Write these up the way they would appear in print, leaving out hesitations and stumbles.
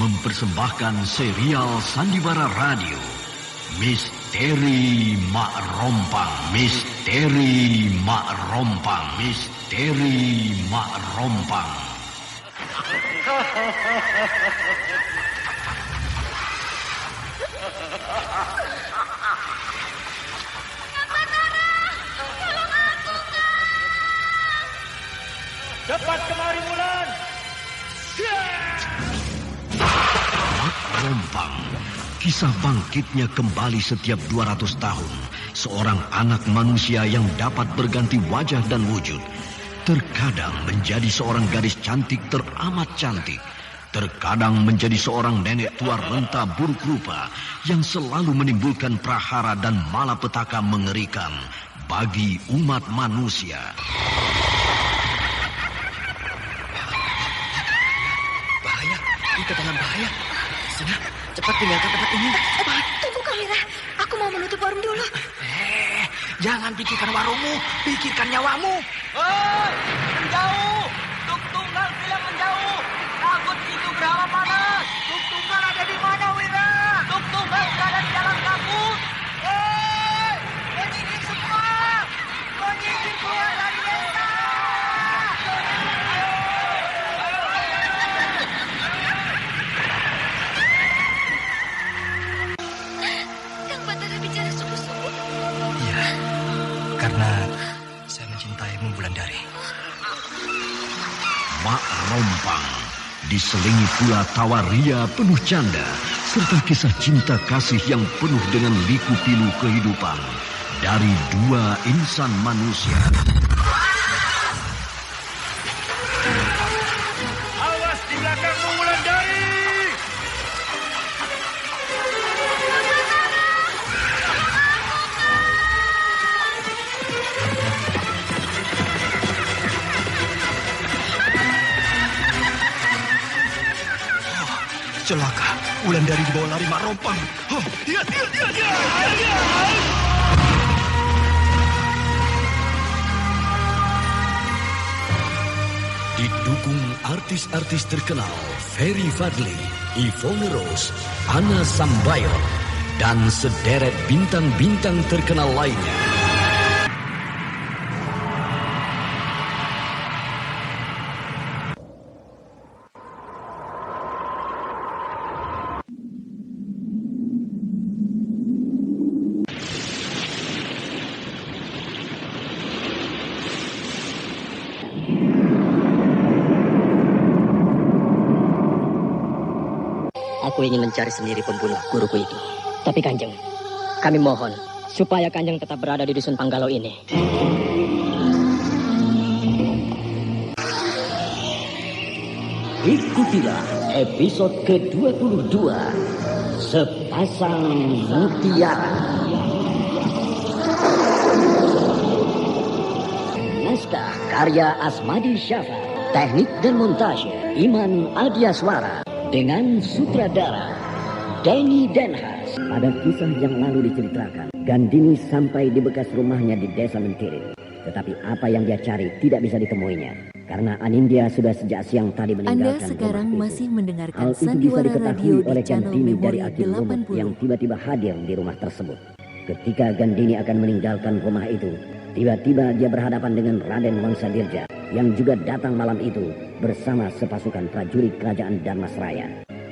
mempersembahkan serial Sandiwara Radio Misteri Mak Rompang. Misteri Mak Rompang. Misteri Mak Rompang. Cepat kemari, Wulan. Mak Rompang. Kisah bangkitnya kembali setiap 200 tahun. Seorang anak manusia yang dapat berganti wajah dan wujud. Terkadang menjadi seorang gadis cantik teramat cantik. Terkadang menjadi seorang nenek tua renta buruk rupa yang selalu menimbulkan prahara dan malapetaka mengerikan bagi umat manusia. Bahaya, ini ketangan bahaya. Sudah, cepat tinggalkan tempat ini. Tunggu Kamira, aku mau menutup warung dulu. Jangan pikirkan warungmu, pikirkan nyawamu. Hei, menjauh. Tuk Tunggal bilang menjauh. Takut itu berawa panas. Tuk Tunggal ada di mana, Wira? Tuk Tunggal berada di dalam kabut. Hei, menyingkir semua. Menyingkir keluar dari desa. Kang Batara bicara sungguh-sungguh. Iya, karena saya mencintaimu, Wulandari. Mak Rompang diselingi pula tawa ria penuh canda serta kisah cinta kasih yang penuh dengan liku-pilu kehidupan dari dua insan manusia. Awas di belakangmu, Wulandari. Celaka, Wulandari dibawa lari Mak Rompang. Iya. Didukung artis-artis terkenal Ferry Fadli, Yvonne Rose, Anna Sambayon, dan sederet bintang-bintang terkenal lainnya. Aku ingin mencari sendiri pembunuh guruku itu. Tapi Kanjeng, kami mohon supaya Kanjeng tetap berada di dusun Panggalo ini. Ikutilah episode ke-22, Sepasang Mutiara. Naskah karya Asmadi Syafa, teknik dan montase Iman Adyaswara. Dengan sutradara Denny Denhas. Pada kisah yang lalu diceritakan, Gandini sampai di bekas rumahnya di desa Mentirin. Tetapi apa yang dia cari tidak bisa ditemuinya. Karena Anindya sudah sejak siang tadi meninggalkan Anda sekarang rumah masih itu. mendengarkan Hal itu bisa Sandiwara diketahui Radio di oleh channel Gandini dari Memori akhir rumah 80. yang tiba-tiba hadir di rumah tersebut. Ketika Gandini akan meninggalkan rumah itu, tiba-tiba dia berhadapan dengan Raden Wangsadirja yang juga datang malam itu bersama sepasukan prajurit kerajaan Dharmasraya.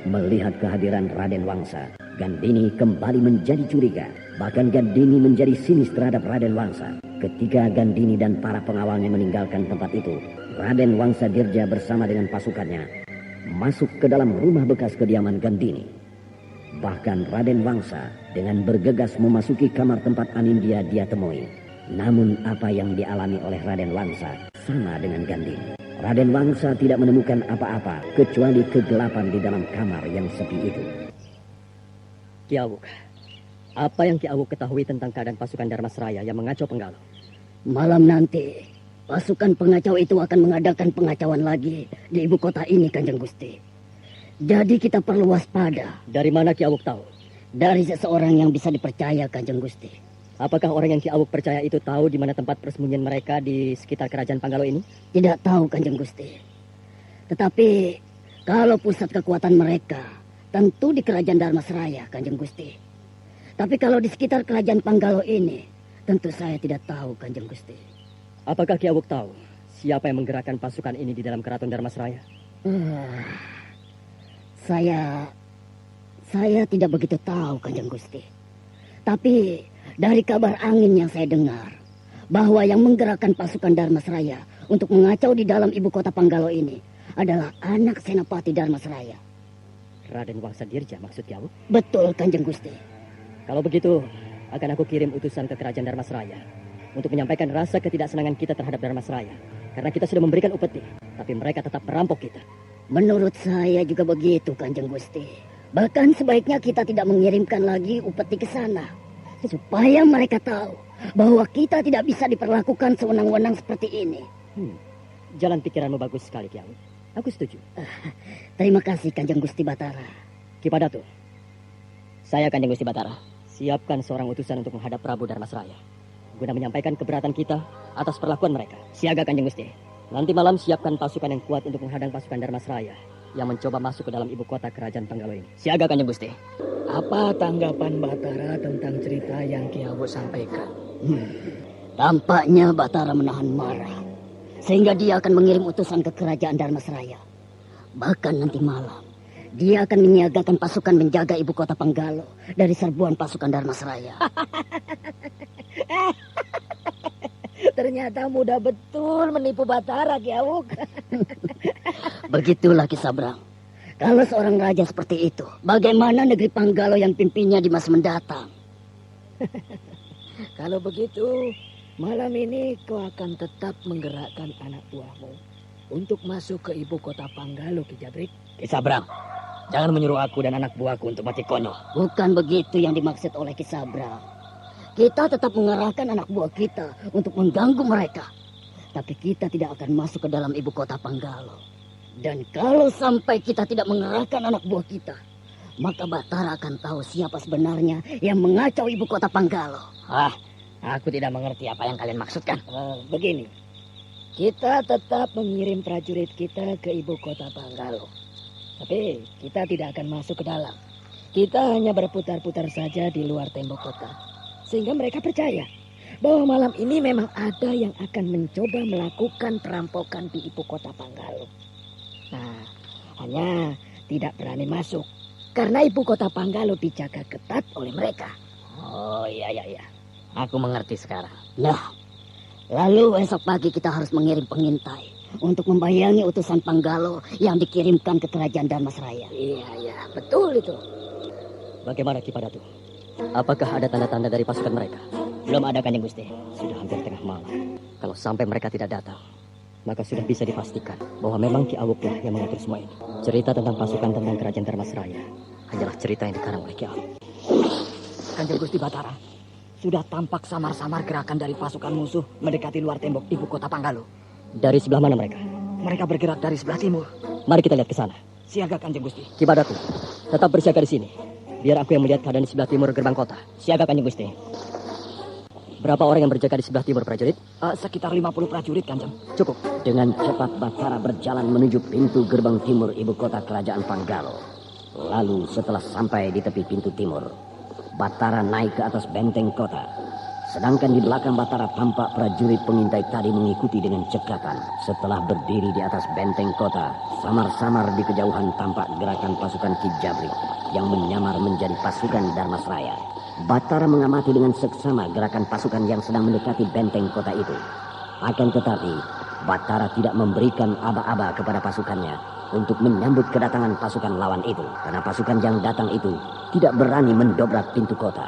Melihat kehadiran Raden Wangsa, Gandini kembali menjadi curiga. Bahkan Gandini menjadi sinis terhadap Raden Wangsa. Ketika Gandini dan para pengawalnya meninggalkan tempat itu, Raden Wangsadirja bersama dengan pasukannya masuk ke dalam rumah bekas kediaman Gandini. Bahkan Raden Wangsa dengan bergegas memasuki kamar tempat Anindya dia temui. Namun apa yang dialami oleh Raden Wangsa sama dengan Gandini. Raden Wangsa tidak menemukan apa-apa kecuali kegelapan di dalam kamar yang sepi itu. Ki Awuk, apa yang Ki Awuk ketahui tentang keadaan pasukan Dharmasraya yang mengacau Penggalo? Malam nanti, pasukan pengacau itu akan mengadakan pengacauan lagi di ibu kota ini, Kanjeng Gusti. Jadi kita perlu waspada. Dari mana Ki Awuk tahu? Dari seseorang yang bisa dipercaya, Kanjeng Gusti. Apakah orang yang Ki Awuk percaya itu tahu di mana tempat persembunyian mereka di sekitar kerajaan Panggalo ini? Tidak tahu, Kanjeng Gusti. Tetapi kalau pusat kekuatan mereka Tentu di kerajaan Dharmasraya, Kanjeng Gusti. Tapi kalau di sekitar kerajaan Panggalo ini, tentu saya tidak tahu, Kanjeng Gusti. Apakah Ki Awuk tahu siapa yang menggerakkan pasukan ini di dalam keraton Dharmasraya? Saya tidak begitu tahu, Kanjeng Gusti. Tapi dari kabar angin yang saya dengar, bahwa yang menggerakkan pasukan Dharmasraya untuk mengacau di dalam ibu kota Panggalo ini adalah anak Senopati Dharmasraya. Raden Wangsadirja maksud Ki Awuk? Betul, Kanjeng Gusti. Kalau begitu, akan aku kirim utusan ke kerajaan Dharmasraya untuk menyampaikan rasa ketidaksenangan kita terhadap Dharmasraya. Karena kita sudah memberikan upeti, tapi mereka tetap merampok kita. Menurut saya juga begitu, Kanjeng Gusti. Bahkan sebaiknya kita tidak mengirimkan lagi upeti ke sana, supaya mereka tahu bahwa kita tidak bisa diperlakukan sewenang-wenang seperti ini. Jalan pikiranmu bagus sekali, Ki Awuk. Aku setuju. Terima kasih, Kanjeng Gusti Batara. Ki Padatu, saya Kanjeng Gusti Batara, siapkan seorang utusan untuk menghadap Prabu Dharmasraya guna menyampaikan keberatan kita atas perlakuan mereka. Siaga, Kanjeng Gusti. Nanti malam siapkan pasukan yang kuat untuk menghadang pasukan Dharmasraya yang mencoba masuk ke dalam ibu kota kerajaan Panggalo ini. Siaga, Kanjeng Gusti. Apa tanggapan Batara tentang cerita yang Ki Awuk sampaikan? Tampaknya Batara menahan marah, sehingga dia akan mengirim utusan ke kerajaan Dharmasraya. Bahkan nanti malam, dia akan menyiagakan pasukan menjaga ibu kota Panggalo dari serbuan pasukan Dharmasraya. Ternyata mudah betul menipu Batara, Ki Awuk. Begitulah Ki Sabrang. Kalau seorang raja seperti itu, bagaimana negeri Panggalo yang pimpinnya di masa mendatang? Kalau begitu, malam ini kau akan tetap menggerakkan anak buahmu untuk masuk ke ibu kota Panggalo, Ki Jabrik. Ki Sabrang, jangan menyuruh aku dan anak buahku untuk mati konyol. Bukan begitu yang dimaksud oleh Ki Sabrang. Kita tetap mengerahkan anak buah kita untuk mengganggu mereka. Tapi kita tidak akan masuk ke dalam ibu kota Panggalo. Dan kalau sampai kita tidak mengerahkan anak buah kita, maka Batara akan tahu siapa sebenarnya yang mengacau ibu kota Panggalo. Aku tidak mengerti apa yang kalian maksudkan. Begini, kita tetap mengirim prajurit kita ke ibu kota Panggalo. Tapi kita tidak akan masuk ke dalam. Kita hanya berputar-putar saja di luar tembok kota. Sehingga mereka percaya bahwa malam ini memang ada yang akan mencoba melakukan perampokan di ibu kota Panggalo. Nah, hanya tidak berani masuk karena ibu kota Panggalo dijaga ketat oleh mereka. Oh iya. Aku mengerti sekarang. Nah, lalu esok pagi kita harus mengirim pengintai untuk membayangi utusan Panggalo yang dikirimkan ke kerajaan Dharmasraya. Iya, betul itu. Bagaimana Ki Padatu? Apakah ada tanda-tanda dari pasukan mereka? Belum ada, Kanjeng Gusti. Sudah hampir tengah malam. Kalau sampai mereka tidak datang, maka sudah bisa dipastikan bahwa memang Ki Awuklah yang mengatur semua ini. Cerita tentang pasukan tentang kerajaan Dharmasraya hanyalah cerita yang dikarang oleh Ki Awuk. Kanjeng Gusti Batara, sudah tampak samar-samar gerakan dari pasukan musuh mendekati luar tembok ibu kota Panggalo. Dari sebelah mana mereka? Mereka bergerak dari sebelah timur. Mari kita lihat ke sana. Siaga, Kanjeng Gusti. Ki Padatu, tetap bersiaga di sini. Biar aku yang melihat keadaan di sebelah timur gerbang kota. Siaga, Kanjeng Gusti. Berapa orang yang berjaga di sebelah timur, prajurit? Sekitar 50 prajurit, Kanjeng. Cukup. Dengan cepat Batara berjalan menuju pintu gerbang timur ibu kota kerajaan Panggalo. Lalu setelah sampai di tepi pintu timur, Batara naik ke atas benteng kota. Sedangkan di belakang Batara tampak prajurit pengintai tadi mengikuti dengan cekatan. Setelah berdiri di atas benteng kota, samar-samar di kejauhan tampak gerakan pasukan Ki Jabrik yang menyamar menjadi pasukan Dharmasraya. Batara mengamati dengan seksama gerakan pasukan yang sedang mendekati benteng kota itu. Akan tetapi, Batara tidak memberikan aba-aba kepada pasukannya untuk menyambut kedatangan pasukan lawan itu. Karena pasukan yang datang itu tidak berani mendobrak pintu kota.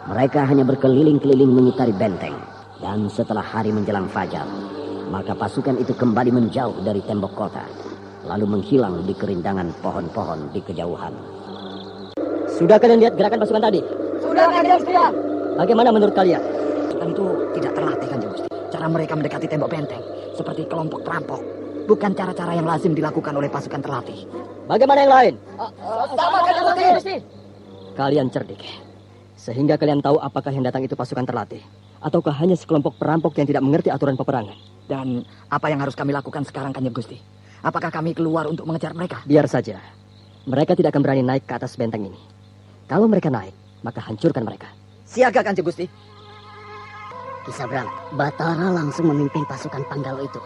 Mereka hanya berkeliling-keliling mengitari benteng. Dan setelah hari menjelang fajar, maka pasukan itu kembali menjauh dari tembok kota, lalu menghilang di kerindangan pohon-pohon di kejauhan. Sudah kalian lihat gerakan pasukan tadi? Sudah, Kanjeng Gusti. Bagaimana menurut kalian? Pasukan itu tidak terlatih, Kanjeng Gusti. Cara mereka mendekati tembok benteng seperti kelompok perampok. Bukan cara-cara yang lazim dilakukan oleh pasukan terlatih. Bagaimana yang lain? Sama, Kanjeng Gusti. Kalian cerdik. Sehingga kalian tahu apakah yang datang itu pasukan terlatih, ataukah hanya sekelompok perampok yang tidak mengerti aturan peperangan. Dan apa yang harus kami lakukan sekarang, Kanjeng Gusti? Apakah kami keluar untuk mengejar mereka? Biar saja. Mereka tidak akan berani naik ke atas benteng ini. Kalau mereka naik, maka hancurkan mereka. Siaga, Kanjeng Gusti. Kisabrang, Batara langsung memimpin pasukan Panggalo itu.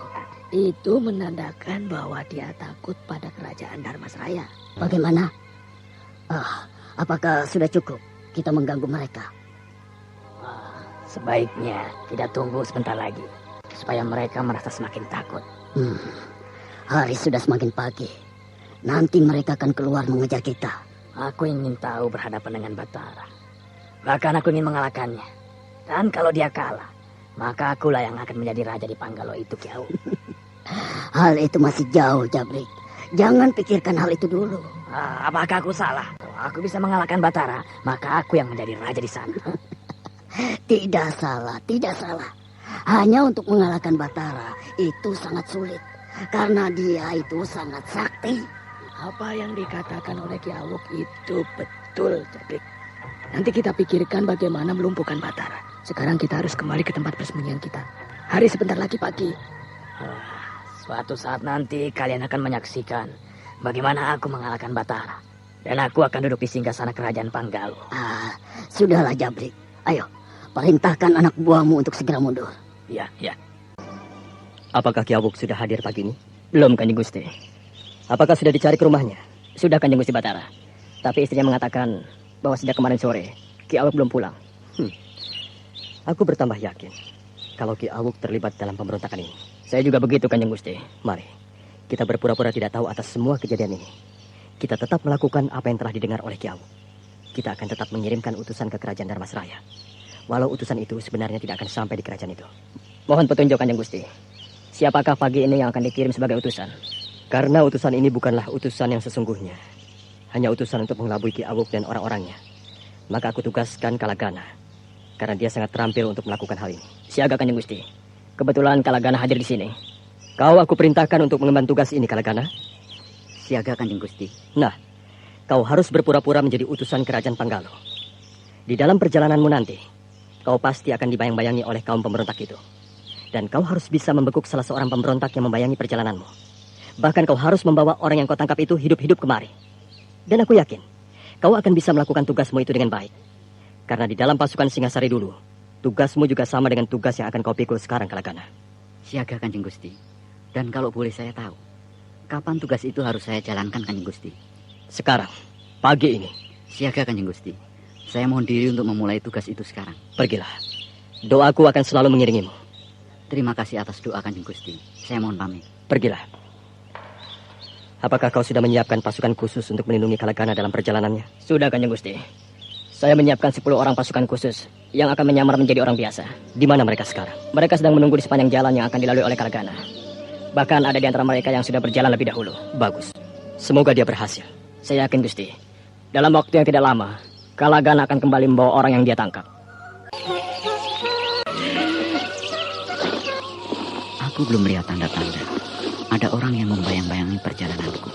Itu menandakan bahwa dia takut pada kerajaan Dharmasraya. Bagaimana? Apakah sudah cukup kita mengganggu mereka? Sebaiknya kita tunggu sebentar lagi, supaya mereka merasa semakin takut. Hari sudah semakin pagi. Nanti mereka akan keluar mengejar kita. Aku ingin tahu berhadapan dengan Batara. Bahkan aku ingin mengalahkannya. Dan kalau dia kalah, maka akulah yang akan menjadi raja di Panggalo itu, Ki Awuk. Hal itu masih jauh, Jabrik. Jangan pikirkan hal itu dulu. Apakah aku salah? Kalau aku bisa mengalahkan Batara, maka aku yang menjadi raja di sana. Tidak salah, tidak salah. Hanya untuk mengalahkan Batara itu sangat sulit. Karena dia itu sangat sakti. Apa yang dikatakan oleh Ki Awuk itu betul, Jabrik. Nanti kita pikirkan bagaimana melumpuhkan Batara. Sekarang kita harus kembali ke tempat persembunyian kita. Hari sebentar lagi pagi. Suatu saat nanti kalian akan menyaksikan bagaimana aku mengalahkan Batara. Dan aku akan duduk di singgasana kerajaan Panggalo. Sudahlah, Jabrik. Ayo, perintahkan anak buahmu untuk segera mundur. Ya. Apakah Ki Awuk sudah hadir pagi ini? Belum, Kanjeng Gusti. Apakah sudah dicari ke rumahnya? Sudah, Kanjeng Gusti Batara. Tapi istrinya mengatakan bahwa sejak kemarin sore Ki Awuk belum pulang. Aku bertambah yakin kalau Ki Awuk terlibat dalam pemberontakan ini. Saya juga begitu, Kanjeng Gusti. Mari, kita berpura-pura tidak tahu atas semua kejadian ini. Kita tetap melakukan apa yang telah didengar oleh Ki Awuk. Kita akan tetap mengirimkan utusan ke kerajaan Dharmasraya. Walau utusan itu sebenarnya tidak akan sampai di kerajaan itu. Mohon petunjuk, Kanjeng Gusti. Siapakah pagi ini yang akan dikirim sebagai utusan? Karena utusan ini bukanlah utusan yang sesungguhnya. Hanya utusan untuk mengelabui Ki Awuk dan orang-orangnya. Maka aku tugaskan Kalagana. Karena dia sangat terampil untuk melakukan hal ini. Siaga, Kanjeng Gusti. Kebetulan Kalagana hadir di sini. Kau aku perintahkan untuk mengemban tugas ini, Kalagana. Siaga, Kanjeng Gusti. Nah, kau harus berpura-pura menjadi utusan kerajaan Panggalo. Di dalam perjalananmu nanti, kau pasti akan dibayang-bayangi oleh kaum pemberontak itu. Dan kau harus bisa membekuk salah seorang pemberontak yang membayangi perjalananmu. Bahkan kau harus membawa orang yang kau tangkap itu hidup-hidup kemari. Dan aku yakin, kau akan bisa melakukan tugasmu itu dengan baik. Karena di dalam pasukan Singasari dulu, tugasmu juga sama dengan tugas yang akan kau pikul sekarang, Kalagana. Siaga, Kanjeng Gusti. Dan kalau boleh saya tahu, kapan tugas itu harus saya jalankan, Kanjeng Gusti? Sekarang, pagi ini. Siaga, Kanjeng Gusti. Saya mohon diri untuk memulai tugas itu sekarang. Pergilah. Doaku akan selalu mengiringimu. Terima kasih atas doa, Kanjeng Gusti. Saya mohon pamit. Pergilah. Apakah kau sudah menyiapkan pasukan khusus untuk melindungi Kalagana dalam perjalanannya? Sudah, Kanjeng Gusti. Saya menyiapkan 10 orang pasukan khusus yang akan menyamar menjadi orang biasa. Di mana mereka sekarang? Mereka sedang menunggu di sepanjang jalan yang akan dilalui oleh Kalagana. Bahkan ada di antara mereka yang sudah berjalan lebih dahulu. Bagus. Semoga dia berhasil. Saya yakin, Gusti. Dalam waktu yang tidak lama, Kalagana akan kembali membawa orang yang dia tangkap. Aku belum melihat tanda-tanda ada orang yang membayang-bayangi perjalananku.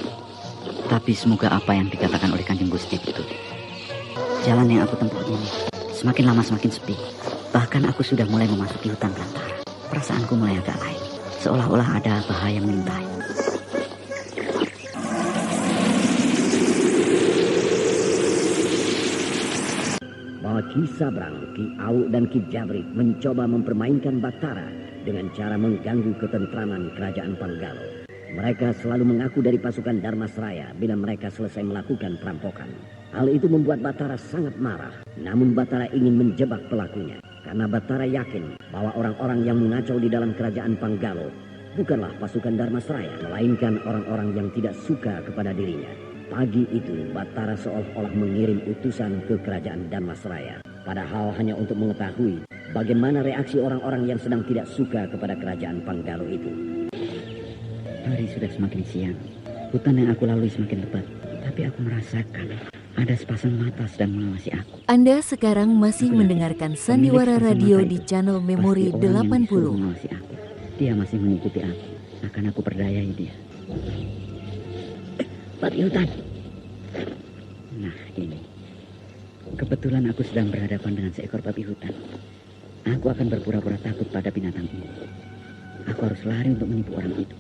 Tapi semoga apa yang dikatakan oleh Kanjeng Gusti betul. Jalan yang aku tempuh ini semakin lama semakin sepi. Bahkan aku sudah mulai memasuki hutan belantara. Perasaanku mulai agak lain. Seolah-olah ada bahaya mengintai. Bahwa Ki Sabrang, Ki Awuk dan Ki Jabrik mencoba mempermainkan Batara dengan cara mengganggu ketentraman kerajaan Panggalo. Mereka selalu mengaku dari pasukan Dharmasraya bila mereka selesai melakukan perampokan. Hal itu membuat Batara sangat marah. Namun Batara ingin menjebak pelakunya. Karena Batara yakin bahwa orang-orang yang mengacau di dalam kerajaan Panggalo bukanlah pasukan Dharmasraya, melainkan orang-orang yang tidak suka kepada dirinya. Pagi itu Batara seolah-olah mengirim utusan ke kerajaan Dharmasraya. Padahal hanya untuk mengetahui bagaimana reaksi orang-orang yang sedang tidak suka kepada kerajaan Panggalo itu. Hari sudah semakin siang. Hutan yang aku lalui semakin lebat. Tapi aku merasakan ada sepasang mata sedang mengawasi aku. Anda sekarang masih mendengarkan Sandiwara Radio di channel Memori 80. Mengawasi aku. Dia masih mengikuti aku. Akan aku perdayai dia. Babi hutan. Nah ini. Kebetulan aku sedang berhadapan dengan seekor babi hutan. Aku akan berpura-pura takut pada binatang ini. Aku harus lari untuk menipu orang itu.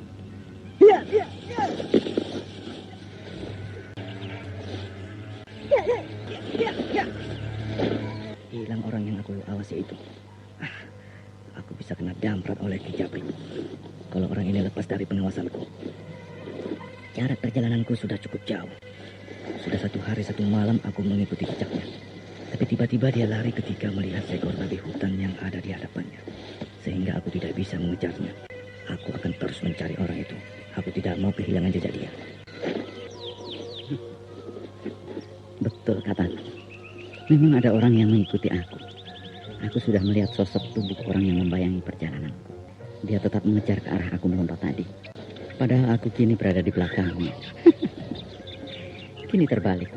Hilang orang yang aku awasi itu. Aku bisa kena damprat oleh Ki Jabrik kalau orang ini lepas dari pengawasanku. Jarak perjalananku sudah cukup jauh. Sudah 1 hari 1 malam aku mengikuti jejaknya. Tapi tiba-tiba dia lari ketika melihat seekor babi hutan yang ada di hadapannya. Sehingga aku tidak bisa mengejarnya. Aku akan terus mencari orang itu. Aku tidak mau kehilangan jejak dia. Betul kataku. Memang ada orang yang mengikuti aku. Aku sudah melihat sosok tubuh orang yang membayangi perjalananku. Dia tetap mengejar ke arah aku melompat tadi. Padahal aku kini berada di belakangnya. Kini terbalik.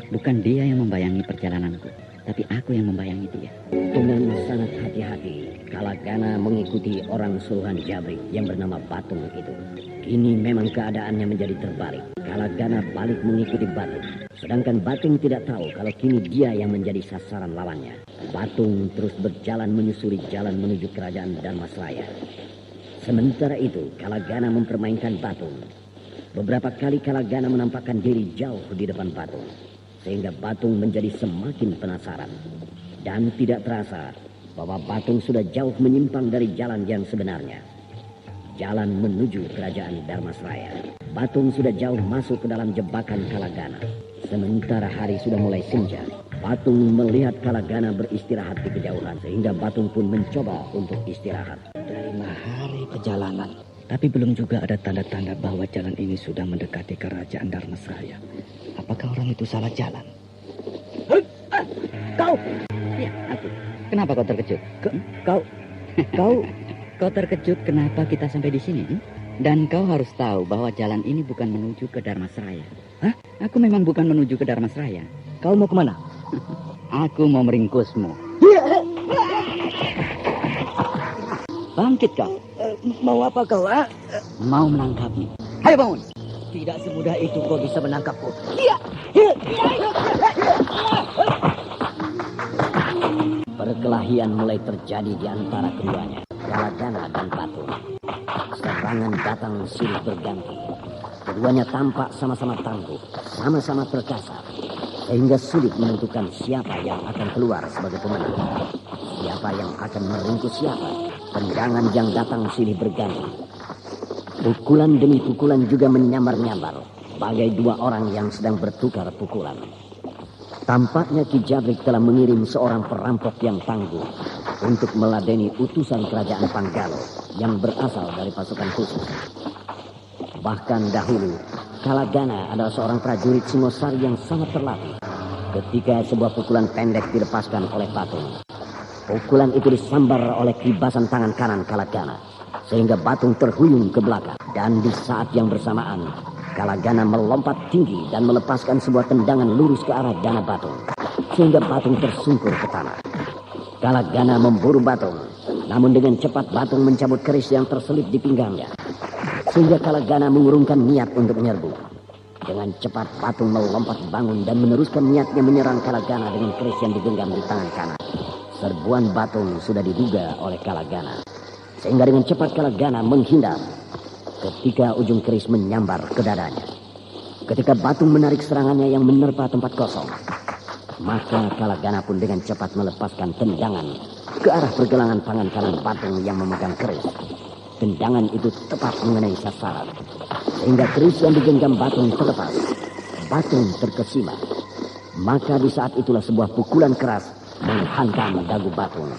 Bukan dia yang membayangi perjalananku, tapi aku yang membayangi dia. Dengan sangat hati-hati, Kalagana mengikuti orang suruhan Jabrik yang bernama Batung itu. Kini memang keadaannya menjadi terbalik. Kalagana balik mengikuti Batung. Sedangkan Batung tidak tahu kalau kini dia yang menjadi sasaran lawannya. Batung terus berjalan menyusuri jalan menuju kerajaan Dharmasraya. Sementara itu, Kalagana mempermainkan Batung. Beberapa kali Kalagana menampakkan diri jauh di depan Batung. Sehingga Batung menjadi semakin penasaran. Dan tidak terasa bahwa Batung sudah jauh menyimpang dari jalan yang sebenarnya. Jalan menuju kerajaan Dharmasraya. Batung sudah jauh masuk ke dalam jebakan Kalagana. Sementara hari sudah mulai senja. Batung melihat Kalagana beristirahat di kejauhan. Sehingga Batung pun mencoba untuk istirahat. Dari 5 hari perjalanan. Tapi belum juga ada tanda-tanda bahwa jalan ini sudah mendekati kerajaan Dharmasraya. Apakah orang itu salah jalan? Kau! Ya, aku. Kenapa kau terkejut? Kau terkejut kenapa kita sampai di sini? Dan kau harus tahu bahwa jalan ini bukan menuju ke Dharmasraya. Hah? Aku memang bukan menuju ke Dharmasraya. Kau mau kemana? Aku mau meringkusmu. Bangkit kau. Mau apa kau? Mau menangkapmu. Ayo bangun. Tidak semudah itu kau bisa menangkapku. Perkelahian mulai terjadi di antara keduanya, Kalagana dan Batung. Serangan datang silih berganti. Keduanya tampak sama-sama tangguh, sama-sama perkasa, sehingga sulit menentukan siapa yang akan keluar sebagai pemenang. Siapa yang akan meringkus siapa. Tendangan yang datang silih berganti. Pukulan demi pukulan juga menyambar-nyambar, bagai 2 orang yang sedang bertukar pukulan. Tampaknya Ki Jabrik telah mengirim seorang perampok yang tangguh untuk meladeni utusan kerajaan Panggalo yang berasal dari pasukan khusus. Bahkan dahulu, Kalagana adalah seorang prajurit Singosari yang sangat terlatih. Ketika sebuah pukulan pendek dilepaskan oleh Batung, pukulan itu disambar oleh kibasan tangan kanan Kalagana, sehingga Batung terhuyung ke belakang. Dan di saat yang bersamaan, Kalagana melompat tinggi dan melepaskan sebuah tendangan lurus ke arah dada Batung, sehingga Batung tersungkur ke tanah. Kalagana memburu Batung, namun dengan cepat Batung mencabut keris yang terselip di pinggangnya, sehingga Kalagana mengurungkan niat untuk menyerbu. Dengan cepat Batung melompat bangun dan meneruskan niatnya menyerang Kalagana dengan keris yang digenggam di tangan kanan. Serbuan Batung sudah diduga oleh Kalagana, sehingga dengan cepat Kalagana menghindar ketika ujung keris menyambar ke dadanya. Ketika Batung menarik serangannya yang menerpa tempat kosong, maka Kalagana pun dengan cepat melepaskan tendangan ke arah pergelangan tangan kanan Batung yang memegang keris. Tendangan itu tepat mengenai sasaran, sehingga keris yang digenggam Batung terlepas. Batung terkesima. Maka di saat itulah sebuah pukulan keras menghantam dagu Batung.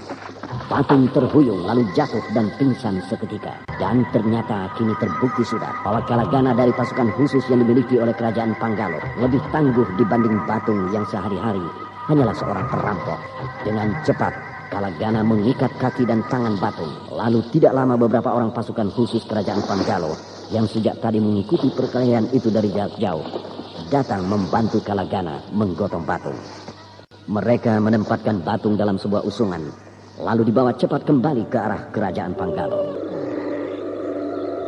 Batung terhuyung lalu jatuh dan pingsan seketika. Dan ternyata kini terbukti sudah bahwa Kalagana dari pasukan khusus yang dimiliki oleh kerajaan Panggalo lebih tangguh dibanding Batung yang sehari-hari hanyalah seorang perampok. Dengan cepat Kalagana mengikat kaki dan tangan Batung. Lalu tidak lama beberapa orang pasukan khusus kerajaan Panggalo yang sejak tadi mengikuti perkelahian itu dari jarak jauh datang membantu Kalagana menggotong Batung. Mereka menempatkan Batung dalam sebuah usungan, lalu dibawa cepat kembali ke arah kerajaan Panggalo.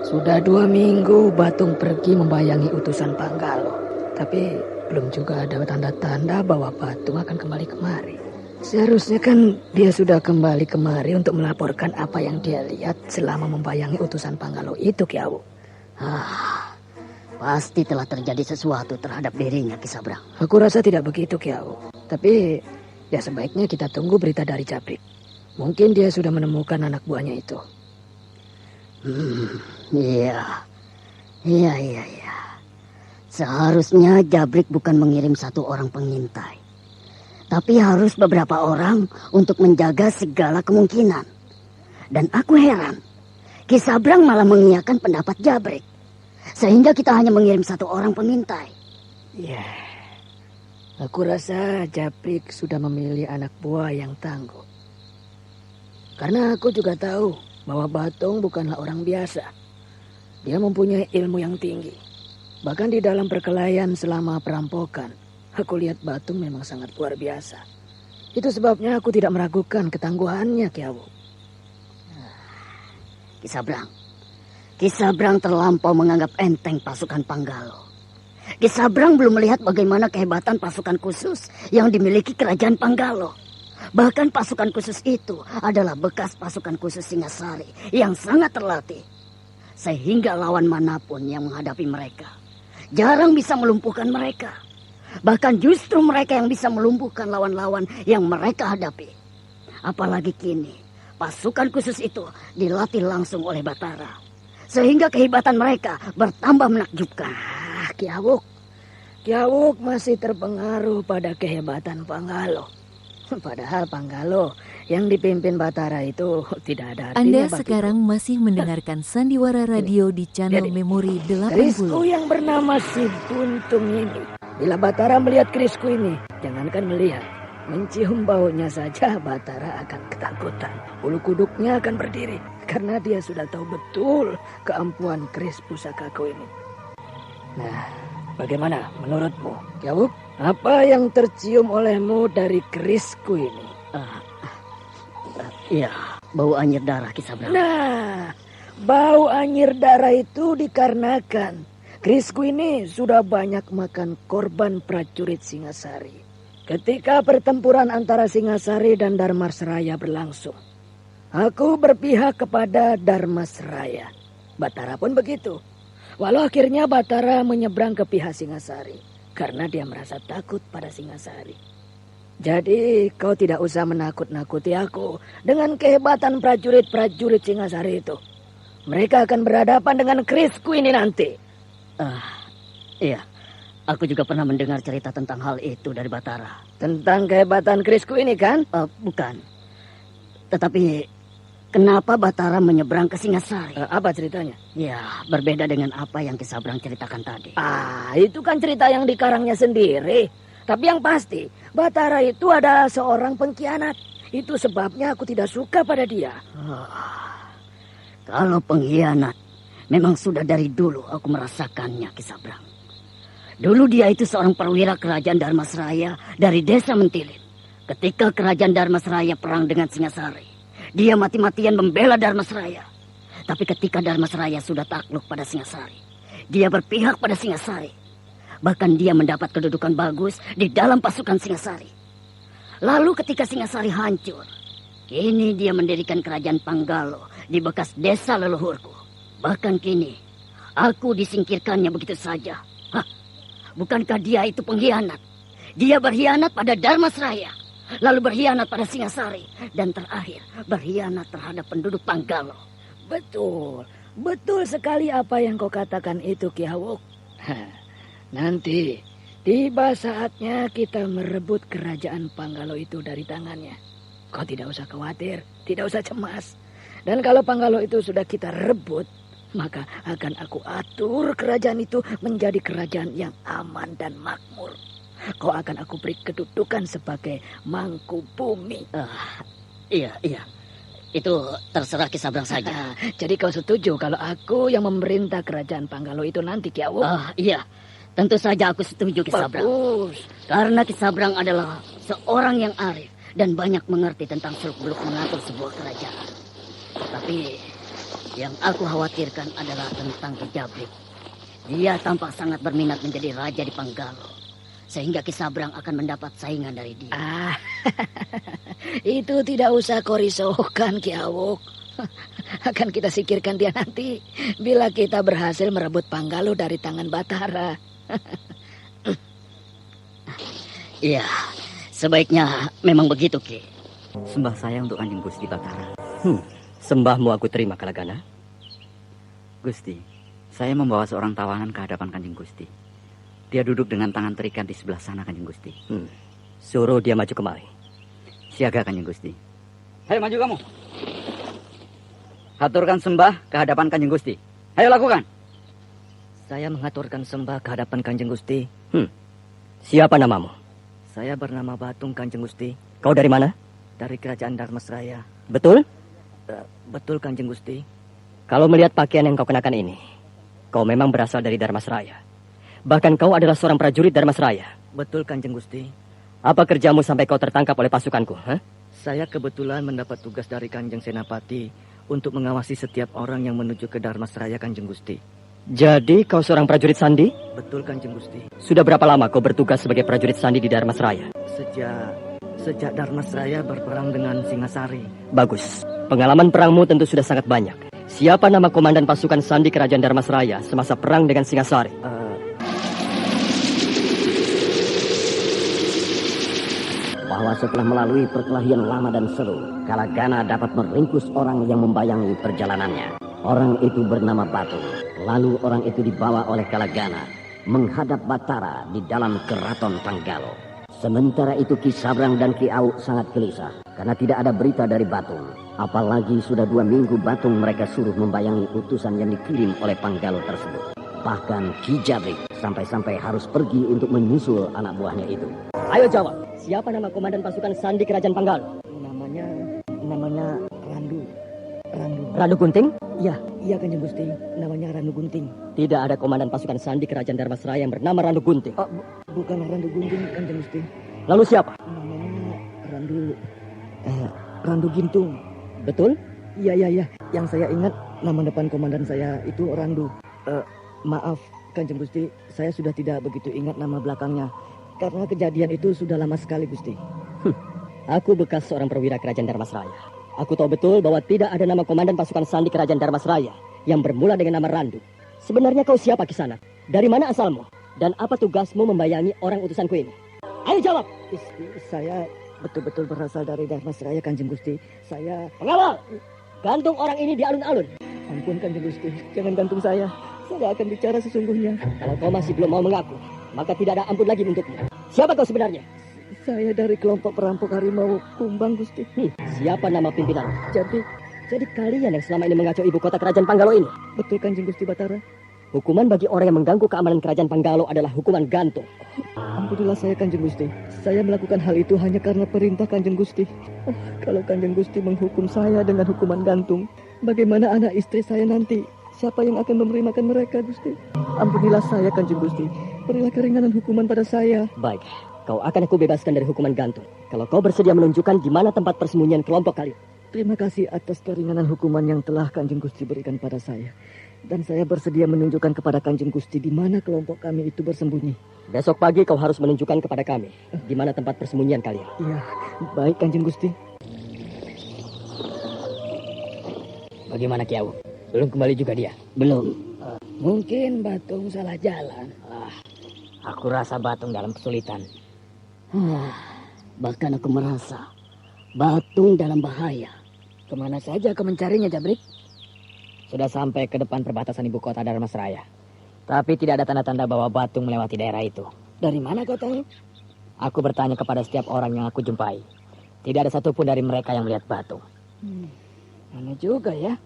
Sudah 2 minggu Batung pergi membayangi utusan Panggalo, tapi belum juga ada tanda-tanda bahwa Batung akan kembali kemari. Seharusnya kan dia sudah kembali kemari untuk melaporkan apa yang dia lihat selama membayangi utusan Panggalo itu, Ki Awu. Pasti telah terjadi sesuatu terhadap dirinya, Ki Sabrang. Aku rasa tidak begitu, Ki Awok. Tapi ya sebaiknya kita tunggu berita dari Jabrik. Mungkin dia sudah menemukan anak buahnya itu. Iya. Seharusnya Jabrik bukan mengirim 1 orang pengintai. Tapi harus beberapa orang untuk menjaga segala kemungkinan. Dan aku heran, Ki Sabrang malah mengiyakan pendapat Jabrik. Sehingga kita hanya mengirim 1 orang pengintai. Ya, aku rasa Jabrik sudah memilih anak buah yang tangguh. Karena aku juga tahu bahwa Batong bukanlah orang biasa. Dia mempunyai ilmu yang tinggi. Bahkan di dalam perkelahian selama perampokan, aku lihat Batong memang sangat luar biasa. Itu sebabnya aku tidak meragukan ketangguhannya, Ki Awok. Ki Sabrang terlampau menganggap enteng pasukan Panggalo. Ki Sabrang belum melihat bagaimana kehebatan pasukan khusus yang dimiliki kerajaan Panggalo. Bahkan pasukan khusus itu adalah bekas pasukan khusus Singasari yang sangat terlatih. Sehingga lawan manapun yang menghadapi mereka jarang bisa melumpuhkan mereka. Bahkan justru mereka yang bisa melumpuhkan lawan-lawan yang mereka hadapi. Apalagi kini pasukan khusus itu dilatih langsung oleh Batara. Sehingga kehebatan mereka bertambah menakjubkan. Ki Awok masih terpengaruh pada kehebatan Panggalo. Padahal Panggalo yang dipimpin Batara itu tidak ada artinya. Anda sekarang masih mendengarkan Sandiwara Radio di channel Memori 80. Kerisku yang bernama si Buntung ini. Bila Batara melihat kerisku ini, jangankan melihat, mencium baunya saja Batara akan ketakutan. Bulu kuduknya akan berdiri karena dia sudah tahu betul keampuhan keris pusakaku ini. Nah, bagaimana menurutmu, Ki Awok? Apa yang tercium olehmu dari kerisku ini? Iya, bau anyir darah, Ki Sabrang. Nah, bau anyir darah itu dikarenakan kerisku ini sudah banyak makan korban prajurit Singasari. Ketika pertempuran antara Singasari dan Dharmasraya berlangsung, aku berpihak kepada Dharmasraya. Batara pun begitu. Walau akhirnya Batara menyeberang ke pihak Singasari karena dia merasa takut pada Singasari. Jadi kau tidak usah menakut-nakuti aku dengan kehebatan prajurit-prajurit Singasari itu. Mereka akan berhadapan dengan kerisku ini nanti. Iya, aku juga pernah mendengar cerita tentang hal itu dari Batara. Tentang kehebatan kerisku ini kan? Bukan. Tetapi kenapa Batara menyeberang ke Singasari? Apa ceritanya? Ya, berbeda dengan apa yang Ki Sabrang ceritakan tadi. Itu kan cerita yang dikarangnya sendiri. Tapi yang pasti, Batara itu adalah seorang pengkhianat. Itu sebabnya aku tidak suka pada dia. Kalau pengkhianat, memang sudah dari dulu aku merasakannya, Ki Sabrang. Dulu dia itu seorang perwira kerajaan Dharmasraya dari desa Mentilin. Ketika kerajaan Dharmasraya perang dengan Singasari, dia mati-matian membela Dharmasraya. Tapi ketika Dharmasraya sudah takluk pada Singasari, dia berpihak pada Singasari. Bahkan dia mendapat kedudukan bagus di dalam pasukan Singasari. Lalu ketika Singasari hancur, kini dia mendirikan kerajaan Panggalo di bekas desa leluhurku. Bahkan kini, aku disingkirkannya begitu saja. Bukankah dia itu pengkhianat? Dia berkhianat pada Dharmasraya, lalu berkhianat pada Singasari, dan terakhir berkhianat terhadap penduduk Panggalo. Betul sekali apa yang kau katakan itu, Ki Awok. Nanti tiba saatnya kita merebut kerajaan Panggalo itu dari tangannya. Kau tidak usah khawatir, tidak usah cemas. Dan kalau Panggalo itu sudah kita rebut, maka akan aku atur kerajaan itu menjadi kerajaan yang aman dan makmur. Kau akan aku beri kedudukan sebagai mangku bumi. Iya. Itu terserah Ki Sabrang saja. Jadi kau setuju kalau aku yang memerintah kerajaan Panggalo itu nanti, Ki Awok? Iya. Tentu saja aku setuju, Ki Sabrang. Bagus. Karena Ki Sabrang adalah seorang yang arif dan banyak mengerti tentang seluk-beluk mengatur sebuah kerajaan. Tapi yang aku khawatirkan adalah tentang Ki Jabrik. Dia tampak sangat berminat menjadi raja di Panggalo, sehingga Ki Sabrang akan mendapat saingan dari dia. Itu tidak usah kau risaukan, Ki Awok. Akan kita singkirkan dia nanti bila kita berhasil merebut Panggalo dari tangan Batara. Iya, sebaiknya memang begitu, Ki. Sembah saya untuk Kanjeng Gusti Batara. Sembahmu aku terima, Kalagana. Gusti, saya membawa seorang tawanan ke hadapan Kanjeng Gusti. Dia duduk dengan tangan terikat di sebelah sana, Kanjeng Gusti. Suruh dia maju kemari. Siaga, Kanjeng Gusti. Hei, maju kamu. Haturkan sembah ke hadapan Kanjeng Gusti. Ayo lakukan. Saya mengaturkan sembah ke hadapan Kanjeng Gusti. Siapa namamu? Saya bernama Batung, Kanjeng Gusti. Kau dari mana? Dari kerajaan Darmasraya. Betul? Betul, Kanjeng Gusti. Kalau melihat pakaian yang kau kenakan ini, kau memang berasal dari Darmasraya. Bahkan kau adalah seorang prajurit Darmasraya. Betul, Kanjeng Gusti. Apa kerjamu sampai kau tertangkap oleh pasukanku? Saya kebetulan mendapat tugas dari Kanjeng Senapati untuk mengawasi setiap orang yang menuju ke Darmasraya, Kanjeng Gusti. Jadi kau seorang prajurit sandi? Betul, Kanjeng Gusti. Sudah berapa lama kau bertugas sebagai prajurit sandi di Darmasraya? Sejak Darmasraya berperang dengan Singasari. Bagus. Pengalaman perangmu tentu sudah sangat banyak. Siapa nama komandan pasukan sandi kerajaan Darmasraya semasa perang dengan Singasari? Bahwa setelah melalui perkelahian lama dan seru, Kalagana dapat meringkus orang yang membayangi perjalanannya. Orang itu bernama Batung. Lalu orang itu dibawa oleh Kalagana menghadap Batara di dalam keraton Panggalo. Sementara itu Ki Sabrang dan Ki Awuk sangat gelisah karena tidak ada berita dari Batung. Apalagi sudah 2 minggu Batung mereka suruh membayangi utusan yang dikirim oleh Panggalo tersebut. Bahkan Ki Jabrik sampai-sampai harus pergi untuk menyusul anak buahnya itu. Ayo jawab, siapa nama komandan pasukan sandi kerajaan Panggalo? Namanya Randu Gunting? Iya Kanjeng Gusti, namanya Randu Gunting. Tidak ada komandan pasukan sandi kerajaan Darmasraya yang bernama Randu Gunting. Bukan Randu Gunting, Kanjeng Gusti. Lalu siapa? Namanya Randu Gintung. Betul? Iya. Yang saya ingat nama depan komandan saya itu Randu. Maaf Kanjeng Gusti, saya sudah tidak begitu ingat nama belakangnya. Karena kejadian itu sudah lama sekali, Gusti. Aku bekas seorang perwira kerajaan Darmasraya. Aku tahu betul bahwa tidak ada nama komandan pasukan sandi kerajaan Darmasraya yang bermula dengan nama Randu. Sebenarnya kau siapa Kisana? Dari mana asalmu? Dan apa tugasmu membayangi orang utusanku ini? Ayo jawab! Saya betul-betul berasal dari Darmasraya, Kanjeng Gusti. Saya... Pengawal! Gantung orang ini di alun-alun. Ampun Kanjeng Gusti, jangan gantung saya. Saya akan bicara sesungguhnya. Kalau kau masih belum mau mengaku, maka tidak ada ampun lagi untukmu. Siapa kau sebenarnya? Saya dari kelompok perampok harimau Kumbang, Gusti. Siapa nama pimpinan? Jadi kalian yang selama ini mengacau ibu kota kerajaan Panggalo ini? Betul Kanjeng Gusti Batara. Hukuman bagi orang yang mengganggu keamanan kerajaan Panggalo adalah hukuman gantung. Ampunilah saya Kanjeng Gusti. Saya melakukan hal itu hanya karena perintah Kanjeng Gusti. Kalau Kanjeng Gusti menghukum saya dengan hukuman gantung, bagaimana anak istri saya nanti? Siapa yang akan memberimakan mereka, Gusti? Ampunilah saya Kanjeng Gusti. Berilah keringanan hukuman pada saya. Baik. Kau akan aku bebaskan dari hukuman gantung. Kalau kau bersedia menunjukkan di mana tempat persembunyian kelompok kalian. Terima kasih atas keringanan hukuman yang telah Kanjeng Gusti berikan pada saya. Dan saya bersedia menunjukkan kepada Kanjeng Gusti di mana kelompok kami itu bersembunyi. Besok pagi kau harus menunjukkan kepada kami di mana tempat persembunyian kalian. Iya, baik Kanjeng Gusti. Bagaimana Ki Awuk? Belum kembali juga dia? Belum. Mungkin Batung salah jalan. Aku rasa Batung dalam kesulitan. Bahkan aku merasa Batung dalam bahaya. Kemana saja kau mencarinya, Jabrik? Sudah sampai ke depan perbatasan ibu kota Darmasraya. Tapi tidak ada tanda-tanda bahwa Batung melewati daerah itu. Dari mana kau tahu? Aku bertanya kepada setiap orang yang aku jumpai. Tidak ada satupun dari mereka yang melihat Batung. Aneh juga ya.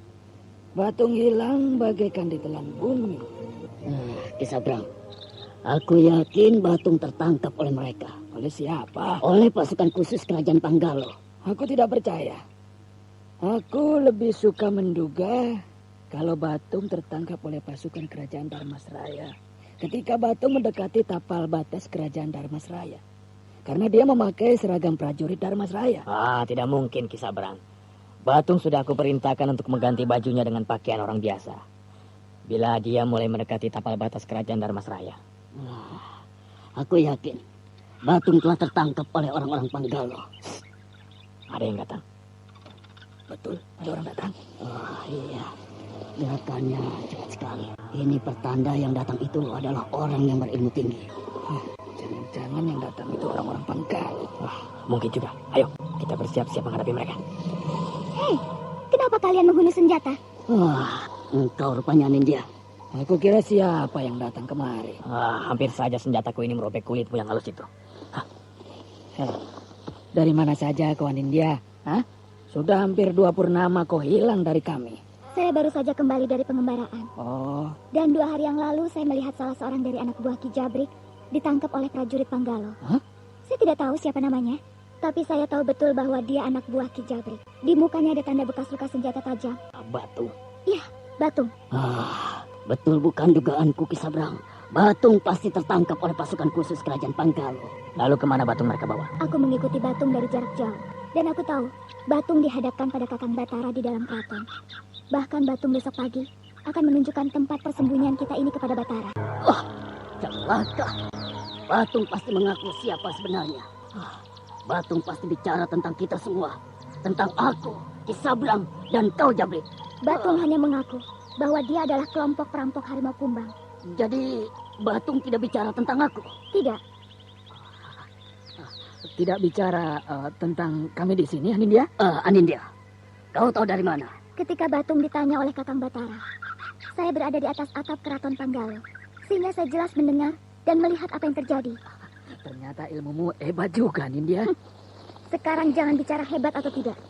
Batung hilang bagaikan ditelan bumi. Ki Sabrang, aku yakin Batung tertangkap oleh mereka. Oleh siapa? Oleh pasukan khusus kerajaan Panggalo. Aku tidak percaya. Aku lebih suka menduga kalau Batung tertangkap oleh pasukan kerajaan Darmasraya ketika Batung mendekati tapal batas kerajaan Darmasraya. Karena dia memakai seragam prajurit Darmasraya. Tidak mungkin Ki Sabrang. Batung sudah aku perintahkan untuk mengganti bajunya dengan pakaian orang biasa. Bila dia mulai mendekati tapal batas kerajaan Darmasraya. Aku yakin Batung telah tertangkap oleh orang-orang Panggalo. Ada yang datang. Betul, ada orang datang. Oh iya, gerakannya cepat sekali. Ini pertanda yang datang itu adalah orang yang berilmu tinggi. Jangan-jangan yang datang itu orang-orang Panggal. Mungkin juga. Ayo, kita bersiap-siap menghadapi mereka. Hei, kenapa kalian menghunus senjata? Wah, engkau rupanya Nindya. Aku kira siapa yang datang kemari. Hampir saja senjataku ini merobek kulitmu yang halus itu. Dari mana saja kau Anindya? Sudah hampir 2 purnama kau hilang dari kami. Saya baru saja kembali dari pengembaraan. Oh, Dan 2 hari yang lalu saya melihat salah seorang dari anak buah Ki Jabrik ditangkap oleh prajurit Panggalo. Saya tidak tahu siapa namanya, tapi saya tahu betul bahwa dia anak buah Ki Jabrik. Di mukanya ada tanda bekas luka senjata tajam. Batung. Iya, Batung. Betul bukan dugaanku, Ki Sabrang. Batung pasti tertangkap oleh pasukan khusus kerajaan Panggalo. Lalu kemana Batung mereka bawa? Aku mengikuti Batung dari jarak jauh. Dan aku tahu, Batung dihadapkan pada Kakang Batara di dalam keraton. Bahkan Batung besok pagi akan menunjukkan tempat persembunyian kita ini kepada Batara. Wah, celaka. Batung pasti mengaku siapa sebenarnya. Batung pasti bicara tentang kita semua. Tentang aku, Ki Sabrang, dan kau Jabrik. Batung hanya mengaku bahwa dia adalah kelompok perampok Harimau Kumbang. Jadi, Batung tidak bicara tentang aku? Tidak. tidak bicara tentang kami di sini, Anindya? Anindya, kau tahu dari mana? Ketika Batung ditanya oleh Kakang Batara, saya berada di atas atap keraton Panggalo, sehingga saya jelas mendengar dan melihat apa yang terjadi. Ternyata ilmumu hebat juga, Anindya. Sekarang jangan bicara hebat atau tidak,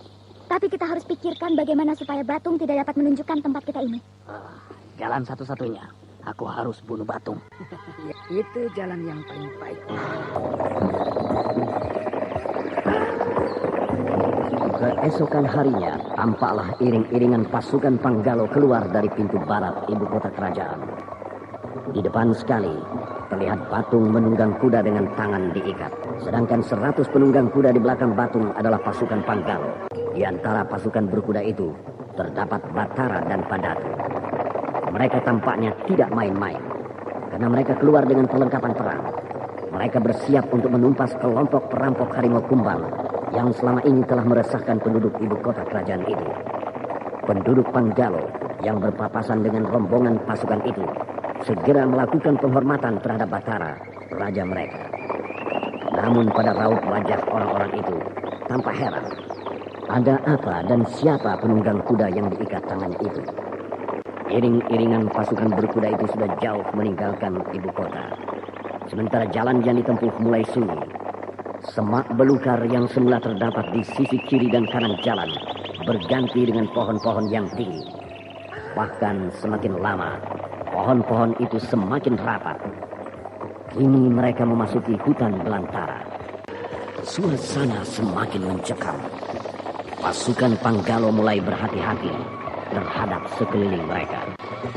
tapi kita harus pikirkan bagaimana supaya Batung tidak dapat menunjukkan tempat kita ini. Jalan satu-satunya, aku harus bunuh Batung. Itu jalan yang paling baik. Keesokan harinya, tampaklah iring-iringan pasukan Panggalo keluar dari pintu barat ibu kota kerajaan. Di depan sekali, terlihat Batung menunggang kuda dengan tangan diikat. Sedangkan 100 penunggang kuda di belakang Batung adalah pasukan Panggalo. Di antara pasukan berkuda itu, terdapat Batara dan Padatu. Mereka tampaknya tidak main-main, karena mereka keluar dengan perlengkapan perang. Mereka bersiap untuk menumpas kelompok perampok Harimau Kumbang yang selama ini telah meresahkan penduduk ibu kota kerajaan itu. Penduduk Panggalo yang berpapasan dengan rombongan pasukan itu segera melakukan penghormatan terhadap Batara, raja mereka. Namun pada raut wajah orang-orang itu tampak heran. Ada apa dan siapa penunggang kuda yang diikat tangannya itu? Iring-iringan pasukan berkuda itu sudah jauh meninggalkan ibu kota. Sementara jalan yang ditempuh mulai sunyi. Semak belukar yang semula terdapat di sisi kiri dan kanan jalan berganti dengan pohon-pohon yang tinggi. Bahkan semakin lama, pohon-pohon itu semakin rapat. Kini mereka memasuki hutan belantara. Suasana semakin mencekam. Pasukan Panggalo mulai berhati-hati terhadap sekeliling mereka.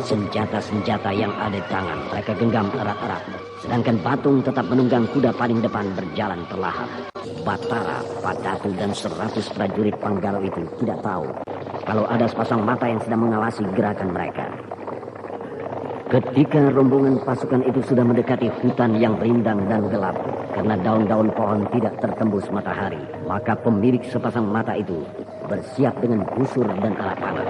Senjata-senjata yang ada di tangan mereka genggam erat-erat. Sedangkan Batung tetap menunggang kuda paling depan berjalan perlahan. Batara, Padatu, dan 100 prajurit Panggalo itu tidak tahu kalau ada sepasang mata yang sedang mengawasi gerakan mereka. Ketika rombongan pasukan itu sudah mendekati hutan yang rindang dan gelap karena daun-daun pohon tidak tertembus matahari, maka pemilik sepasang mata itu bersiap dengan busur dan alat panah.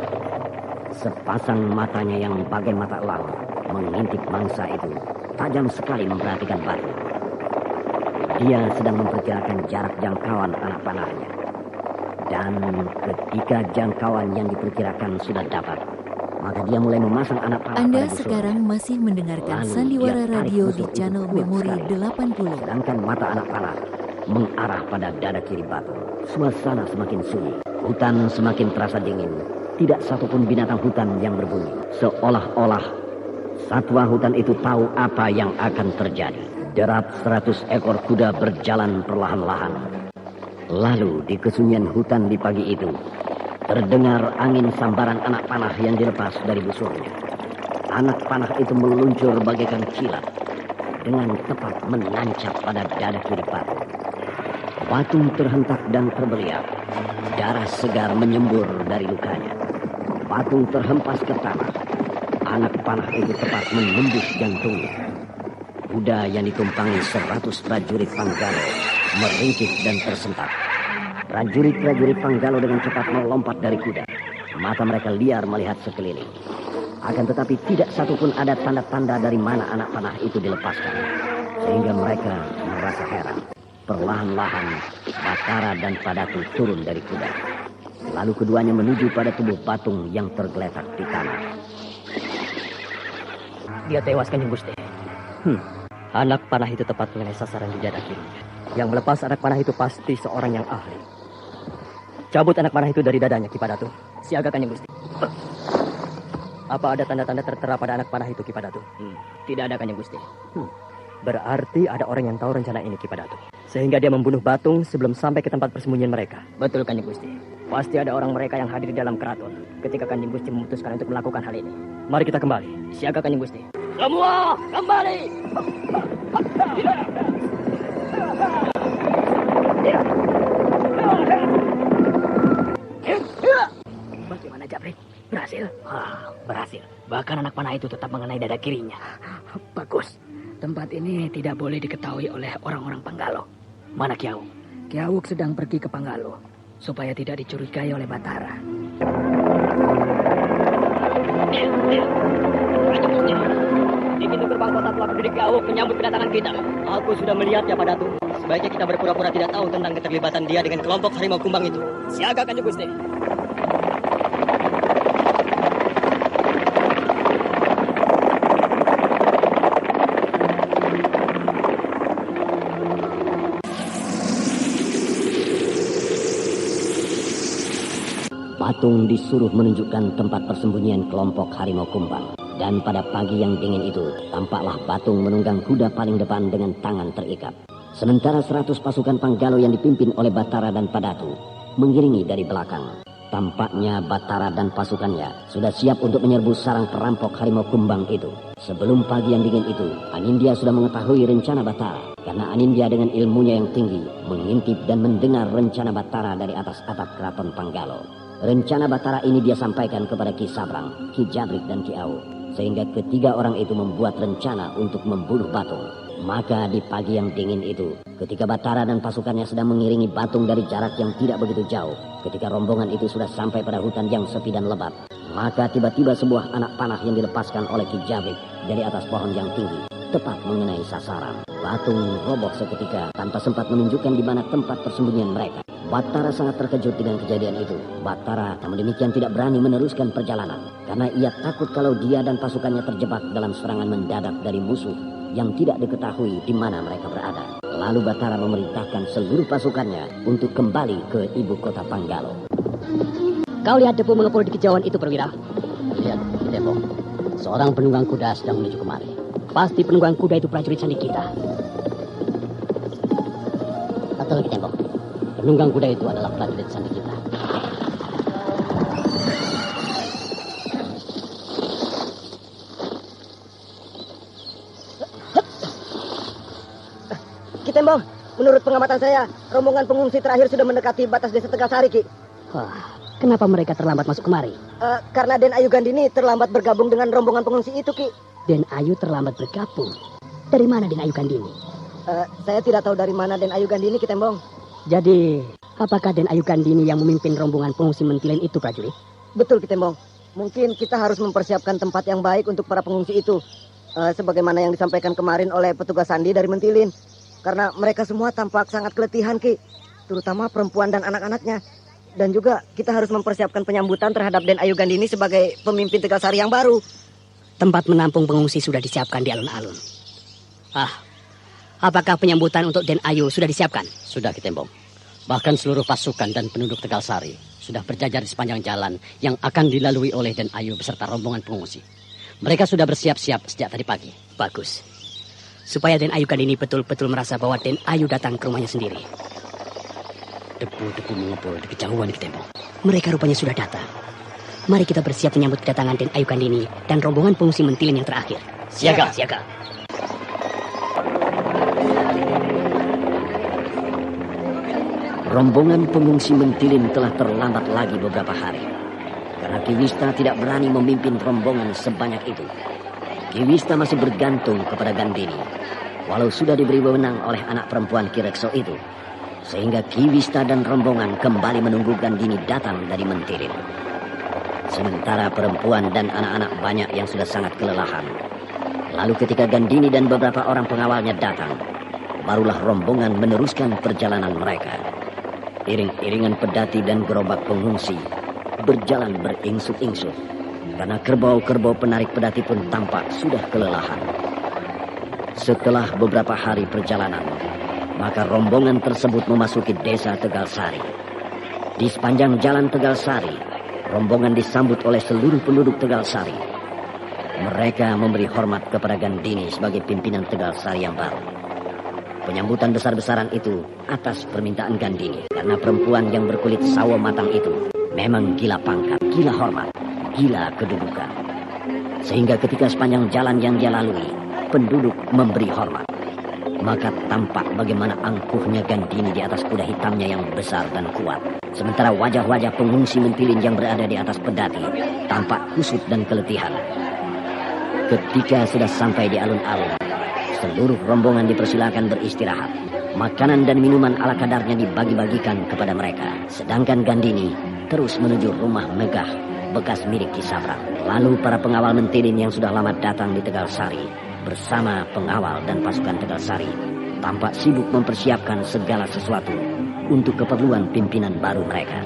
Sepasang matanya yang bagai mata elang mengintip mangsa itu tajam sekali memperhatikan Batung. Dia sedang memperkirakan jarak jangkauan anak panahnya. Dan ketika jangkauan yang diperkirakan sudah dapat, maka dia mulai memasang anak panah Anda pada busurnya. sekarang masih mendengarkan Lalu Sandiwara dia tarik Radio busur di itu channel kuat Memori sekali. 80. Sedangkan mata anak panah mengarah pada dada kiri Batung. Suasana semakin sunyi. Hutan semakin terasa dingin. Tidak satupun binatang hutan yang berbunyi. Seolah-olah satwa hutan itu tahu apa yang akan terjadi. Derap 100 ekor kuda berjalan perlahan-lahan. Lalu di kesunyian hutan di pagi itu, terdengar angin sambaran anak panah yang dilepas dari busurnya. Anak panah itu meluncur bagaikan kilat, dengan tepat menancap pada dada kiri Batung. Batung terhentak dan terbeliak. Darah segar menyembur dari lukanya. Batung terhempas ke tanah. Anak panah itu tepat menembus jantungnya. Kuda yang ditumpangi 100 prajurit Panggalo meringkik dan tersentak. Prajurit-prajurit Panggalo dengan cepat melompat dari kuda. Mata mereka liar melihat sekeliling. Akan tetapi tidak satupun ada tanda-tanda dari mana anak panah itu dilepaskan. Sehingga mereka merasa heran. Perlahan-lahan Batara dan Padatu turun dari kuda. Lalu keduanya menuju pada tubuh Batung yang tergeletak di tanah. Dia tewas, Kanjeng Gusti. Anak panah itu tepat mengenai sasaran di dada kirinya. Yang melepas anak panah itu pasti seorang yang ahli. Cabut anak panah itu dari dadanya, Ki Padatu. Siaga, Kanjeng Gusti. Apa ada tanda-tanda tertera pada anak panah itu, Ki Padatu? Tidak ada, Kanjeng Gusti. Berarti ada orang yang tahu rencana ini, Ki Padatu. Sehingga dia membunuh Batung sebelum sampai ke tempat persembunyian mereka. Betul, Kanjeng Gusti. Pasti ada orang mereka yang hadir di dalam keraton ketika Kanjeng Gusti memutuskan untuk melakukan hal ini. Mari kita kembali. Siaga, Kanjeng Gusti. Semua kembali. Bagaimana, Jabrik? Berhasil? Berhasil. Bahkan anak panah itu tetap mengenai dada kirinya. Bagus. Tempat ini tidak boleh diketahui oleh orang-orang Panggalo. Mana Ki Awuk? Ki Awuk sedang pergi ke Panggalo supaya tidak dicurigai oleh Batara. Di pintu gerbang kota telah berdiri Ki Awuk menyambut kedatangan kita. Aku sudah melihatnya, Padatu. Sebaiknya kita berpura-pura tidak tahu tentang keterlibatan dia dengan kelompok harimau kumbang itu. Siaga, Kanjeng Gusti. Batung disuruh menunjukkan tempat persembunyian kelompok harimau kumbang. Dan pada pagi yang dingin itu, tampaklah Batung menunggang kuda paling depan dengan tangan terikat. Sementara 100 pasukan Panggalo yang dipimpin oleh Batara dan Padatu mengiringi dari belakang. Tampaknya Batara dan pasukannya sudah siap untuk menyerbu sarang perampok harimau kumbang itu. Sebelum pagi yang dingin itu, Anindya sudah mengetahui rencana Batara. Karena Anindya dengan ilmunya yang tinggi mengintip dan mendengar rencana Batara dari atas atap keraton Panggalo. Rencana Batara ini dia sampaikan kepada Ki Sabrang, Ki Jabrik dan Ki Awuk. Sehingga ketiga orang itu membuat rencana untuk membunuh Batung. Maka di pagi yang dingin itu, ketika Batara dan pasukannya sedang mengiringi Batung dari jarak yang tidak begitu jauh, ketika rombongan itu sudah sampai pada hutan yang sepi dan lebat, maka tiba-tiba sebuah anak panah yang dilepaskan oleh Ki Jabrik dari atas pohon yang tinggi, tepat mengenai sasaran. Batung roboh seketika tanpa sempat menunjukkan di mana tempat persembunyian mereka. Batara sangat terkejut dengan kejadian itu. Batara namun demikian tidak berani meneruskan perjalanan karena ia takut kalau dia dan pasukannya terjebak dalam serangan mendadak dari musuh yang tidak diketahui di mana mereka berada. Lalu Batara memerintahkan seluruh pasukannya untuk kembali ke ibu kota Panggalo. Kau lihat debu mengepul di kejauhan itu, Perwira? Lihat, Depok. Seorang penunggang kuda sedang menuju kemari. Pasti penunggang kuda itu prajurit sandi kita. Betul, Depok. Penunggang kuda itu adalah prajurit sandi kita. Ki Tembong, menurut pengamatan saya, rombongan pengungsi terakhir sudah mendekati batas desa Tegalsari, Ki. Kenapa mereka terlambat masuk kemari? Karena Den Ayu Gandini terlambat bergabung dengan rombongan pengungsi itu, Ki. Den Ayu terlambat bergabung? Dari mana Den Ayu Gandini? Saya tidak tahu dari mana Den Ayu Gandini, Ki Tembong. Jadi, apakah Den Ayu Gandini yang memimpin rombongan pengungsi Mentilin itu, prajurit? Betul, Ki Tembong. Mungkin kita harus mempersiapkan tempat yang baik untuk para pengungsi itu. Sebagaimana yang disampaikan kemarin oleh petugas sandi dari Mentilin. Karena mereka semua tampak sangat keletihan, Ki. Terutama perempuan dan anak-anaknya. Dan juga kita harus mempersiapkan penyambutan terhadap Den Ayu Gandini sebagai pemimpin Tegalsari yang baru. Tempat menampung pengungsi sudah disiapkan di alun-alun. Apakah penyambutan untuk Den Ayu sudah disiapkan? Sudah, Ki Tembong. Bahkan seluruh pasukan dan penduduk Tegalsari sudah berjajar di sepanjang jalan yang akan dilalui oleh Den Ayu beserta rombongan pengungsi. Mereka sudah bersiap-siap sejak tadi pagi. Bagus. Supaya Den Ayu Gandini betul-betul merasa bahwa Den Ayu datang ke rumahnya sendiri. Debu-debu mengepul di kejauhan, Ki Tembong. Mereka rupanya sudah datang. Mari kita bersiap menyambut kedatangan Den Ayu Gandini dan rombongan pengungsi Mentilin yang terakhir. Siaga, siaga. Rombongan pengungsi Mentilin telah terlambat lagi beberapa hari. Karena Ki Wista tidak berani memimpin rombongan sebanyak itu. Ki Wista masih bergantung kepada Gandini. Walau sudah diberi wewenang oleh anak perempuan Ki Rekso itu. sehingga Ki Wista dan rombongan kembali menunggu Gandini datang dari Mentilin. Sementara perempuan dan anak-anak banyak yang sudah sangat kelelahan. Lalu ketika Gandini dan beberapa orang pengawalnya datang, barulah rombongan meneruskan perjalanan mereka. Iring-iringan pedati dan gerobak pengungsi berjalan beringsut-ingsut, karena kerbau-kerbau penarik pedati pun tampak sudah kelelahan. Setelah beberapa hari perjalanan, maka rombongan tersebut memasuki desa Tegalsari. Di sepanjang jalan Tegalsari, rombongan disambut oleh seluruh penduduk Tegalsari. Mereka memberi hormat kepada Gandini sebagai pimpinan Tegalsari yang baru. Penyambutan besar-besaran itu atas permintaan Gandini, karena perempuan yang berkulit sawo matang itu memang gila pangkat, gila hormat, gila kedudukan. Sehingga ketika sepanjang jalan yang dia lalui, penduduk memberi hormat, maka tampak bagaimana angkuhnya Gandini di atas kuda hitamnya yang besar dan kuat. Sementara wajah-wajah pengungsi Mentilin yang berada di atas pedati tampak kusut dan keletihan. Ketika sudah sampai di alun-alun, seluruh rombongan dipersilakan beristirahat. Makanan dan minuman ala kadarnya dibagi-bagikan kepada mereka. Sedangkan Gandini terus menuju rumah megah bekas milik Ki Sabrang. Lalu para pengawal Mentilin yang sudah lama datang di Tegalsari bersama pengawal dan pasukan Tegalsari tampak sibuk mempersiapkan segala sesuatu untuk keperluan pimpinan baru mereka.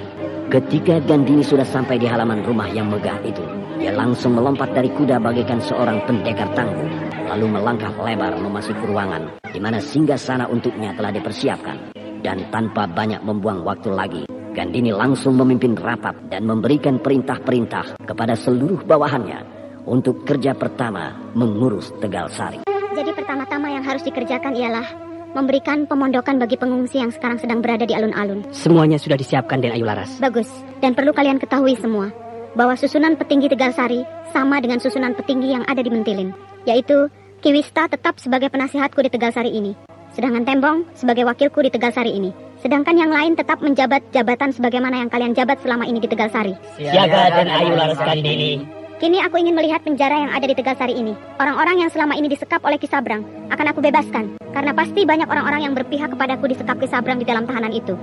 Ketika Gandini sudah sampai di halaman rumah yang megah itu, dia langsung melompat dari kuda bagaikan seorang pendekar tangguh, lalu melangkah lebar memasuki ruangan di mana singgasana untuknya telah dipersiapkan. Dan tanpa banyak membuang waktu lagi, Gandini langsung memimpin rapat dan memberikan perintah-perintah kepada seluruh bawahannya untuk kerja pertama mengurus Tegalsari. Jadi pertama-tama yang harus dikerjakan ialah memberikan pemondokan bagi pengungsi yang sekarang sedang berada di alun-alun. Semuanya sudah disiapkan, Den Ayu Laras. Bagus. Dan perlu kalian ketahui semua bahwa susunan petinggi Tegalsari sama dengan susunan petinggi yang ada di Mentilin, yaitu Ki Wista tetap sebagai penasihatku di Tegalsari ini, sedangkan Tembong sebagai wakilku di Tegalsari ini. Sedangkan yang lain tetap menjabat jabatan sebagaimana yang kalian jabat selama ini di Tegalsari. Siaga, Den Ayu Laras Gandini. Kini aku ingin melihat penjara yang ada di Tegalsari ini. Orang-orang yang selama ini disekap oleh Ki Sabrang akan aku bebaskan, karena pasti banyak orang-orang yang berpihak kepadaku disekap Ki Sabrang di dalam tahanan itu.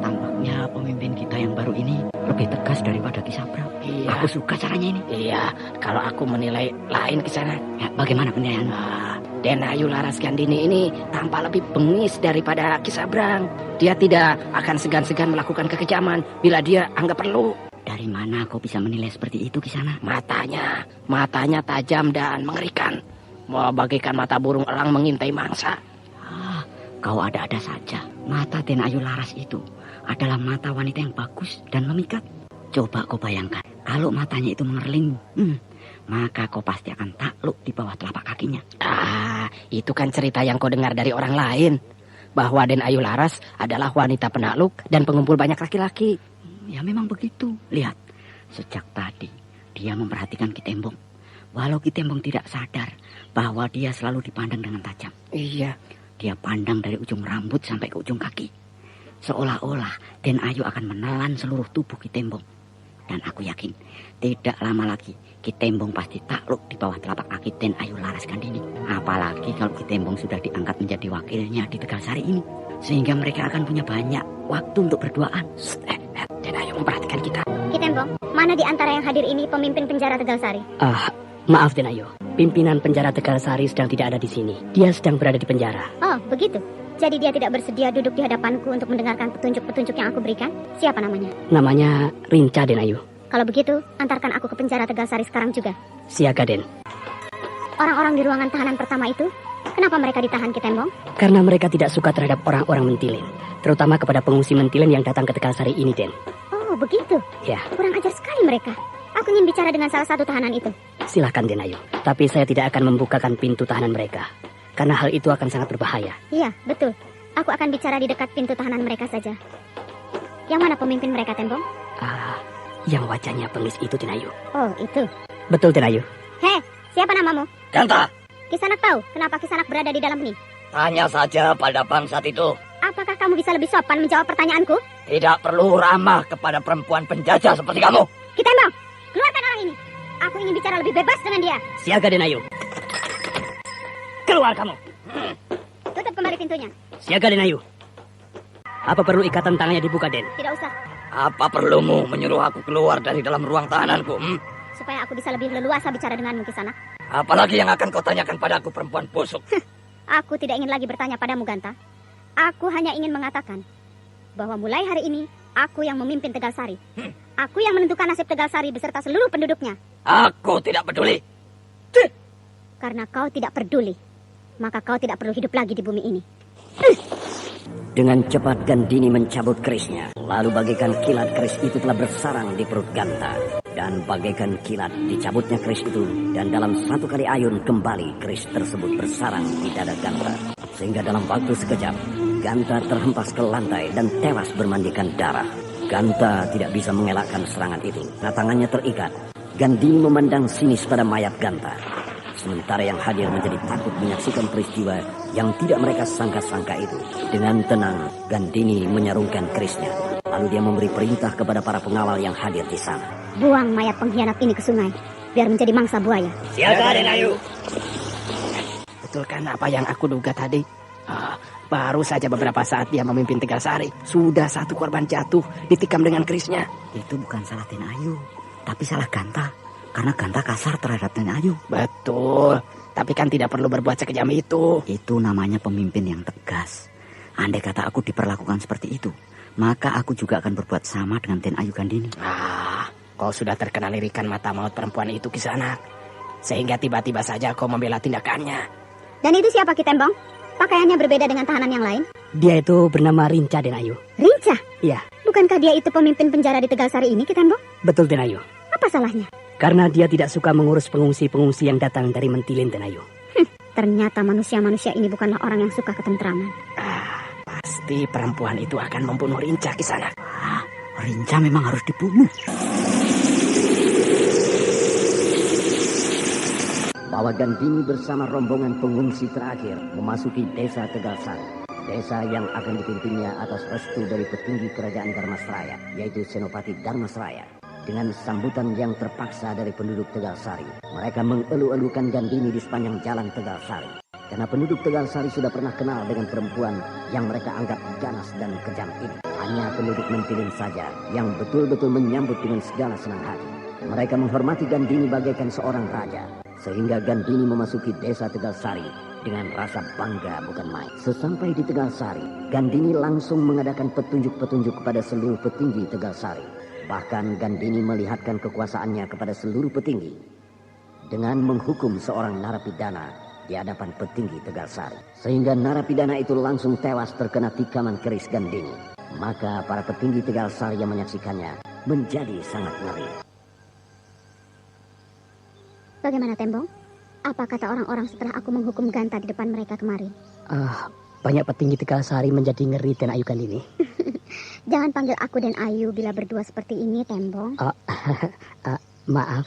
Tampaknya pemimpin kita yang baru ini lebih tegas daripada Ki Sabrang. Iya. Aku suka caranya ini. Iya, kalau aku menilai lain ke sana. Ya, bagaimana penilaian? Den Ayu Laras Gandini ini tampak lebih bengis daripada Ki Sabrang. Dia tidak akan segan-segan melakukan kekejaman bila dia anggap perlu. Dari mana kau bisa menilai seperti itu, Kisana? Matanya tajam dan mengerikan. Bagaikan mata burung elang mengintai mangsa. Kau ada-ada saja. Mata Den Ayu Laras itu adalah mata wanita yang bagus dan memikat. Coba kau bayangkan, kalau matanya itu mengerling, maka kau pasti akan takluk di bawah telapak kakinya. Itu kan cerita yang kau dengar dari orang lain. Bahwa Den Ayu Laras adalah wanita penakluk dan pengumpul banyak laki-laki. Ya memang begitu. Lihat, sejak tadi dia memperhatikan Ki Tembong. Walau Ki Tembong tidak sadar bahwa dia selalu dipandang dengan tajam. Iya. Dia pandang dari ujung rambut sampai ke ujung kaki. Seolah-olah Den Ayu akan menelan seluruh tubuh Ki Tembong. Dan aku yakin tidak lama lagi Ki Tembong pasti takluk di bawah telapak kaki Den Ayu Laras Gandini. Apalagi kalau Ki Tembong sudah diangkat menjadi wakilnya di Tegalsari ini, sehingga mereka akan punya banyak waktu untuk berduaan. Den Ayu memperhatikan kita. Ki Tembong, mana di antara yang hadir ini pemimpin penjara Tegalsari? Maaf Den Ayu, pimpinan penjara Tegalsari sedang tidak ada di sini. Dia sedang berada di penjara. Oh, begitu. Jadi dia tidak bersedia duduk di hadapanku untuk mendengarkan petunjuk-petunjuk yang aku berikan? Siapa namanya? Namanya Rinca, Den Ayu. Kalau begitu, antarkan aku ke penjara Tegalsari sekarang juga. Siaga, Den. Orang-orang di ruangan tahanan pertama itu, kenapa mereka ditahan, Ki Tembong? Karena mereka tidak suka terhadap orang-orang Mentilin, terutama kepada pengungsi Mentilin yang datang ke Tegalsari ini, Den. Oh, begitu? Ya. Kurang ajar sekali mereka. Aku ingin bicara dengan salah satu tahanan itu. Silahkan, Den Ayu. Tapi saya tidak akan membukakan pintu tahanan mereka, karena hal itu akan sangat berbahaya. Iya, betul. Aku akan bicara di dekat pintu tahanan mereka saja. Yang mana pemimpin mereka, Tembong? Yang wajahnya bengis itu, Den Ayu. Oh, itu. Betul, Den Ayu. Hei, siapa namamu? Ganta. Kisanak tahu kenapa Kisanak berada di dalam ini? Tanya saja pada bangsat itu. Apakah kamu bisa lebih sopan menjawab pertanyaanku? Tidak perlu ramah kepada perempuan penjajah seperti kamu. Ki Tembong, keluarkan orang ini. Aku ingin bicara lebih bebas dengan dia. Siaga, Den Ayu. Keluar kamu. Tutup kembali pintunya. Siaga, Den Ayu. Apa perlu ikatan tangannya dibuka, Den? Tidak usah. Apa perlumu menyuruh aku keluar dari dalam ruang tahananku? Supaya aku bisa lebih leluasa bicara denganmu, Kisanak. Apalagi yang akan kau tanyakan padaku, perempuan busuk? Aku tidak ingin lagi bertanya padamu, Ganta. Aku hanya ingin mengatakan bahwa mulai hari ini aku yang memimpin Tegalsari. Aku yang menentukan nasib Tegalsari beserta seluruh penduduknya. Aku tidak peduli. Karena kau tidak peduli, maka kau tidak perlu hidup lagi di bumi ini. Dengan cepat Gandini mencabut kerisnya. Lalu bagaikan kilat keris itu telah bersarang di perut Ganta. Dan bagaikan kilat dicabutnya keris itu. Dan dalam satu kali ayun kembali keris tersebut bersarang di dada Ganta. Sehingga dalam waktu sekejap Ganta terhempas ke lantai dan tewas bermandikan darah. Ganta tidak bisa mengelakkan serangan itu. Nah, tangannya terikat. Gandini memandang sinis pada mayat Ganta. Sementara yang hadir menjadi takut menyaksikan peristiwa yang tidak mereka sangka-sangka itu. Dengan tenang, Gandini menyarungkan kerisnya. Lalu dia memberi perintah kepada para pengawal yang hadir di sana. Buang mayat pengkhianat ini ke sungai, biar menjadi mangsa buaya. Siaga, Den Ayu. Betul kan apa yang aku duga tadi? Baru saja beberapa saat dia memimpin Tegalsari, sudah satu korban jatuh, ditikam dengan kerisnya. Itu bukan salah Den Ayu, tapi salah Ganta. Karena Ganta kasar terhadap Den Ayu. Betul, tapi kan tidak perlu berbuat sekejam itu. Itu namanya pemimpin yang tegas. Andai kata aku diperlakukan seperti itu, maka aku juga akan berbuat sama dengan Den Ayu Gandini. Kau sudah terkena lirikan mata maut perempuan itu, Kisanak. Sehingga tiba-tiba saja kau membela tindakannya. Dan itu siapa, Ki Tembong? Pakaiannya berbeda dengan tahanan yang lain. Dia itu bernama Rinca, Den Ayu. Rinca? Iya. Bukankah dia itu pemimpin penjara di Tegalsari ini, Ki Tembong? Betul, Den Ayu. Apa salahnya? Karena dia tidak suka mengurus pengungsi-pengungsi yang datang dari Mentilin, Den Ayu. Ternyata manusia-manusia ini bukanlah orang yang suka ketentraman. Pasti perempuan itu akan membunuh Rinca, Kisanak. Rinca memang harus dibunuh. Bahwa Gandini bersama rombongan pengungsi terakhir memasuki desa Tegalsari. Desa yang akan dipimpinnya atas restu dari petinggi kerajaan Dharmasraya, yaitu Senopati Dharmasraya. Dengan sambutan yang terpaksa dari penduduk Tegalsari, mereka mengeluh-elukan Gandini di sepanjang jalan Tegalsari. Karena penduduk Tegalsari sudah pernah kenal dengan perempuan yang mereka anggap ganas dan kejam ini. Hanya penduduk Mentilin saja yang betul-betul menyambut dengan segala senang hati. Mereka menghormati Gandini bagaikan seorang raja. Sehingga Gandini memasuki desa Tegalsari dengan rasa bangga bukan main. Sesampai di Tegalsari, Gandini langsung mengadakan petunjuk-petunjuk kepada seluruh petinggi Tegalsari. Bahkan Gandini melihatkan kekuasaannya kepada seluruh petinggi dengan menghukum seorang narapidana di hadapan petinggi Tegalsari. Sehingga narapidana itu langsung tewas terkena tikaman keris Gandini. Maka para petinggi Tegalsari yang menyaksikannya menjadi sangat ngeri. Bagaimana, Tembong? Apa kata orang-orang setelah aku menghukum Ganta di depan mereka kemarin? Banyak petinggi Tegalsari menjadi ngeri, Den Ayu Gandini. Jangan panggil aku Den Ayu bila berdua seperti ini, Tembong. Maaf.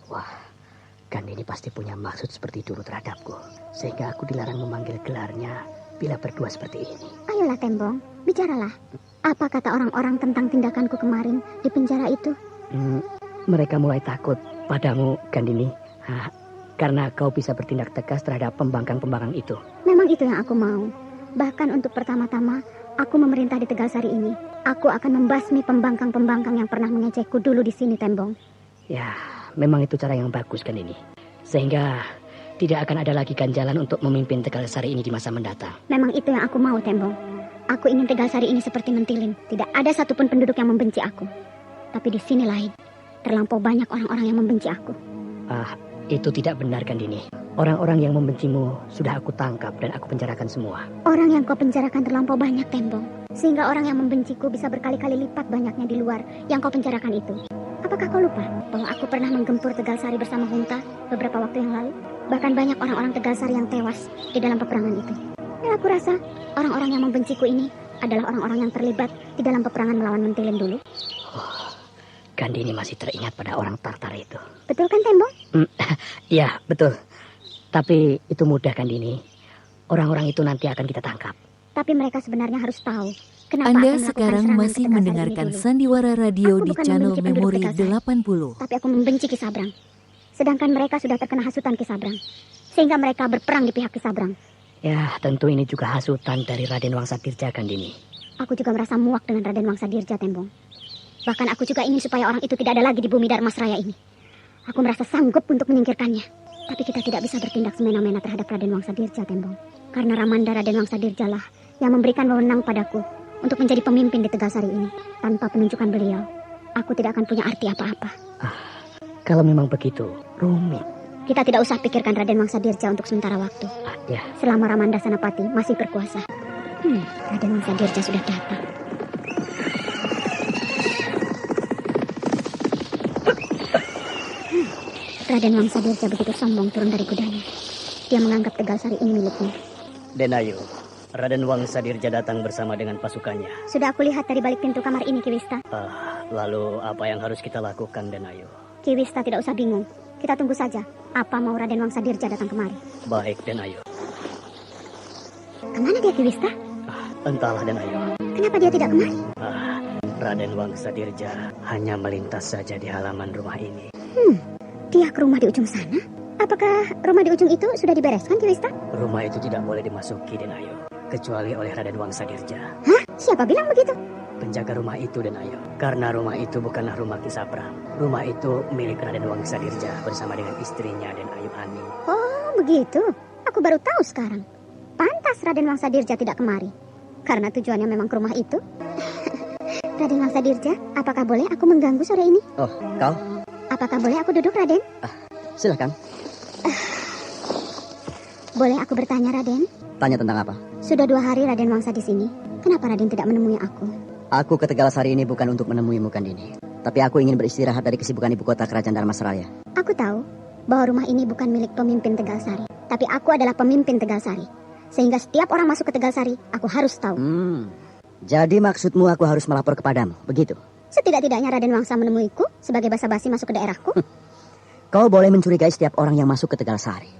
Wah, Gandini pasti punya maksud seperti dulu terhadapku. Sehingga aku dilarang memanggil gelarnya bila berdua seperti ini. Ayolah, Tembong, bicaralah. Apa kata orang-orang tentang tindakanku kemarin di penjara itu? Mereka mulai takut padamu, Gandini. Karena kau bisa bertindak tegas terhadap pembangkang-pembangkang itu. Memang itu yang aku mau. Bahkan untuk pertama-tama aku memerintah di Tegalsari ini, aku akan membasmi pembangkang-pembangkang yang pernah mengecehku dulu di sini, Tembong. Ya, memang itu cara yang bagus, kan ini. Sehingga tidak akan ada lagi ganjalan untuk memimpin Tegalsari ini di masa mendatang. Memang itu yang aku mau, Tembong. Aku ingin Tegalsari ini seperti Mentilin. Tidak ada satupun penduduk yang membenci aku. Tapi di sini lain. Terlampau banyak orang-orang yang membenci aku. Itu tidak benar, Gandini. Orang-orang yang membencimu sudah aku tangkap dan aku penjarakan semua. Orang yang kau penjarakan terlampau banyak, Tembong. Sehingga orang yang membenciku bisa berkali-kali lipat banyaknya di luar yang kau penjarakan itu. Apakah kau lupa bahwa aku pernah menggempur Tegalsari bersama Hunta beberapa waktu yang lalu? Bahkan banyak orang-orang Tegalsari yang tewas di dalam peperangan itu. Ya, aku rasa orang-orang yang membenciku ini adalah orang-orang yang terlibat di dalam peperangan melawan Mentilin dulu. Gandini masih teringat pada orang Tartar itu. Betul kan, Tembong? Iya, betul. Tapi itu mudah, Gandini. Orang-orang itu nanti akan kita tangkap. Tapi mereka sebenarnya harus tahu kenapa Anda aku sekarang masih mendengarkan Sandiwara Radio di channel Memori 80. Tapi aku membenci Ki Sabrang. Sedangkan mereka sudah terkena hasutan Ki Sabrang. Sehingga mereka berperang di pihak Ki Sabrang. Ya, tentu ini juga hasutan dari Raden Wangsadirja, Gandini. Aku juga merasa muak dengan Raden Wangsadirja, Tembong. Bahkan aku juga ingin supaya orang itu tidak ada lagi di bumi Dharmasraya ini. Aku merasa sanggup untuk menyingkirkannya. Tapi kita tidak bisa bertindak semena-mena terhadap Raden Wangsadirja, Tembong. Karena Ramanda Raden Wangsadirja lah yang memberikan wewenang padaku untuk menjadi pemimpin di Tegalsari ini. Tanpa penunjukan beliau, aku tidak akan punya arti apa-apa. Kalau memang begitu, rumit. Kita tidak usah pikirkan Raden Wangsadirja untuk sementara waktu. Ya. Selama Ramanda Senapati masih berkuasa. Raden Wangsadirja sudah datang. Raden Wangsadirja begitu sombong turun dari kudanya. Dia menganggap Tegalsari ini miliknya. Den Ayu, Raden Wangsadirja datang bersama dengan pasukannya. Sudah aku lihat dari balik pintu kamar ini, Ki Wista. Lalu apa yang harus kita lakukan, Den Ayu? Ki Wista tidak usah bingung. Kita tunggu saja apa mau Raden Wangsadirja datang kemari. Baik, Den Ayu. Kemana dia, Ki Wista? Entahlah, Den Ayu. Kenapa dia tidak kemari? Raden Wangsadirja hanya melintas saja di halaman rumah ini. Dia ke rumah di ujung sana? Apakah rumah di ujung itu sudah dibereskan, Ki Wista? Rumah itu tidak boleh dimasuki, Den Ayu, kecuali oleh Raden Wangsadirja. Hah? Siapa bilang begitu? Penjaga rumah itu, Den Ayu. Karena rumah itu bukanlah rumah Ki Sabra. Rumah itu milik Raden Wangsadirja bersama dengan istrinya, Den Ayu Ani. Oh, begitu. Aku baru tahu sekarang. Pantas Raden Wangsadirja tidak kemari. Karena tujuannya memang ke rumah itu. Raden Wangsadirja, apakah boleh aku mengganggu sore ini? Oh, kau? Apakah boleh aku duduk, Raden? Silakan. Boleh aku bertanya, Raden? Tanya tentang apa? Sudah 2 hari Raden Wangsa di sini. Kenapa Raden tidak menemui aku? Aku ke Tegalsari ini bukan untuk menemuimu, Kandini. Tapi aku ingin beristirahat dari kesibukan ibu kota kerajaan Dharmasraya. Aku tahu bahwa rumah ini bukan milik pemimpin Tegalsari. Tapi aku adalah pemimpin Tegalsari. Sehingga setiap orang masuk ke Tegalsari, aku harus tahu. Jadi maksudmu aku harus melapor kepadamu, begitu? Setidak-tidaknya Raden Wangsa menemuiku sebagai basa-basi masuk ke daerahku. Kau boleh mencurigai setiap orang yang masuk ke Tegalsari.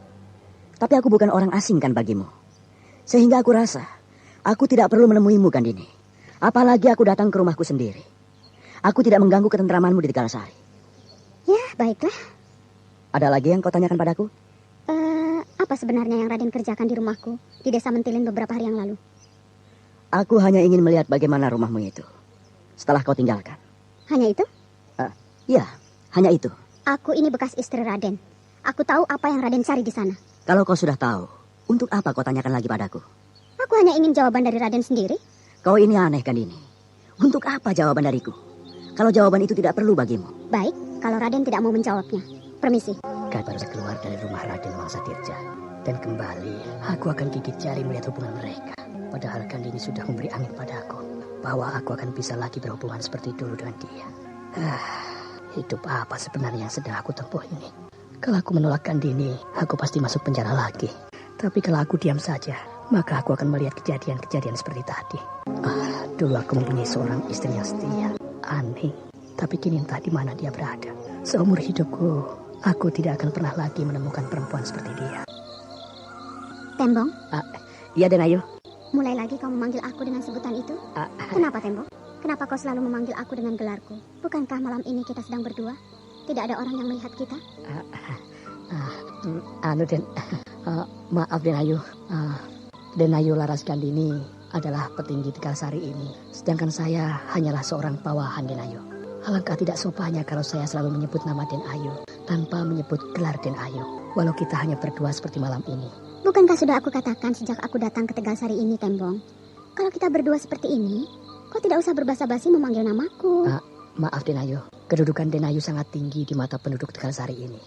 Tapi aku bukan orang asing kan bagimu. Sehingga aku rasa aku tidak perlu menemuimu, Kandini. Apalagi aku datang ke rumahku sendiri. Aku tidak mengganggu ketentramanmu di Tegalsari. Ya, baiklah. Ada lagi yang kau tanyakan padaku? Apa sebenarnya yang Raden kerjakan di rumahku di desa Mentilin beberapa hari yang lalu? Aku hanya ingin melihat bagaimana rumahmu itu setelah kau tinggalkan. Hanya itu? Ya, hanya itu. Aku ini bekas istri Raden. Aku tahu apa yang Raden cari di sana. Kalau kau sudah tahu, untuk apa kau tanyakan lagi padaku? Aku hanya ingin jawaban dari Raden sendiri. Kau ini aneh, Kandini. Untuk apa jawaban dariku? Kalau jawaban itu tidak perlu bagimu. Baik, kalau Raden tidak mau menjawabnya. Permisi. Kau baru keluar dari rumah Raden Wangsadirja. Dan kembali, aku akan gigit jari melihat hubungan mereka. Padahal Kandini sudah memberi angin padaku bahwa aku akan bisa lagi berhubungan seperti dulu dengan dia. Hidup apa sebenarnya yang sedang aku tempuh ini? Kalau aku menolak Kandini, aku pasti masuk penjara lagi. Tapi kalau aku diam saja, maka aku akan melihat kejadian-kejadian seperti tadi. Dulu aku mempunyai seorang istri yang setia, Ani. Tapi kini entah di mana dia berada. Seumur hidupku, aku tidak akan pernah lagi menemukan perempuan seperti dia. Tembong? Iya, Den Ayu. Mulai lagi kau memanggil aku dengan sebutan itu? Kenapa, Tembong? Kenapa kau selalu memanggil aku dengan gelarku? Bukankah malam ini kita sedang berdua? Tidak ada orang yang melihat kita? Maaf, Den Ayu. Den Ayu Laras Kandini adalah petinggi Tegalsari ini. Sedangkan saya hanyalah seorang bawahan, Den Ayu. Alangkah tidak sopannya kalau saya selalu menyebut nama Den Ayu tanpa menyebut gelar Den Ayu. Walau kita hanya berdua seperti malam ini. Bukankah sudah aku katakan sejak aku datang ke Tegalsari ini, Tembong? Kalau kita berdua seperti ini, kau tidak usah berbasa-basi memanggil namaku. Maaf, Den Ayu. Kedudukan Den Ayu sangat tinggi di mata penduduk Tegalsari ini.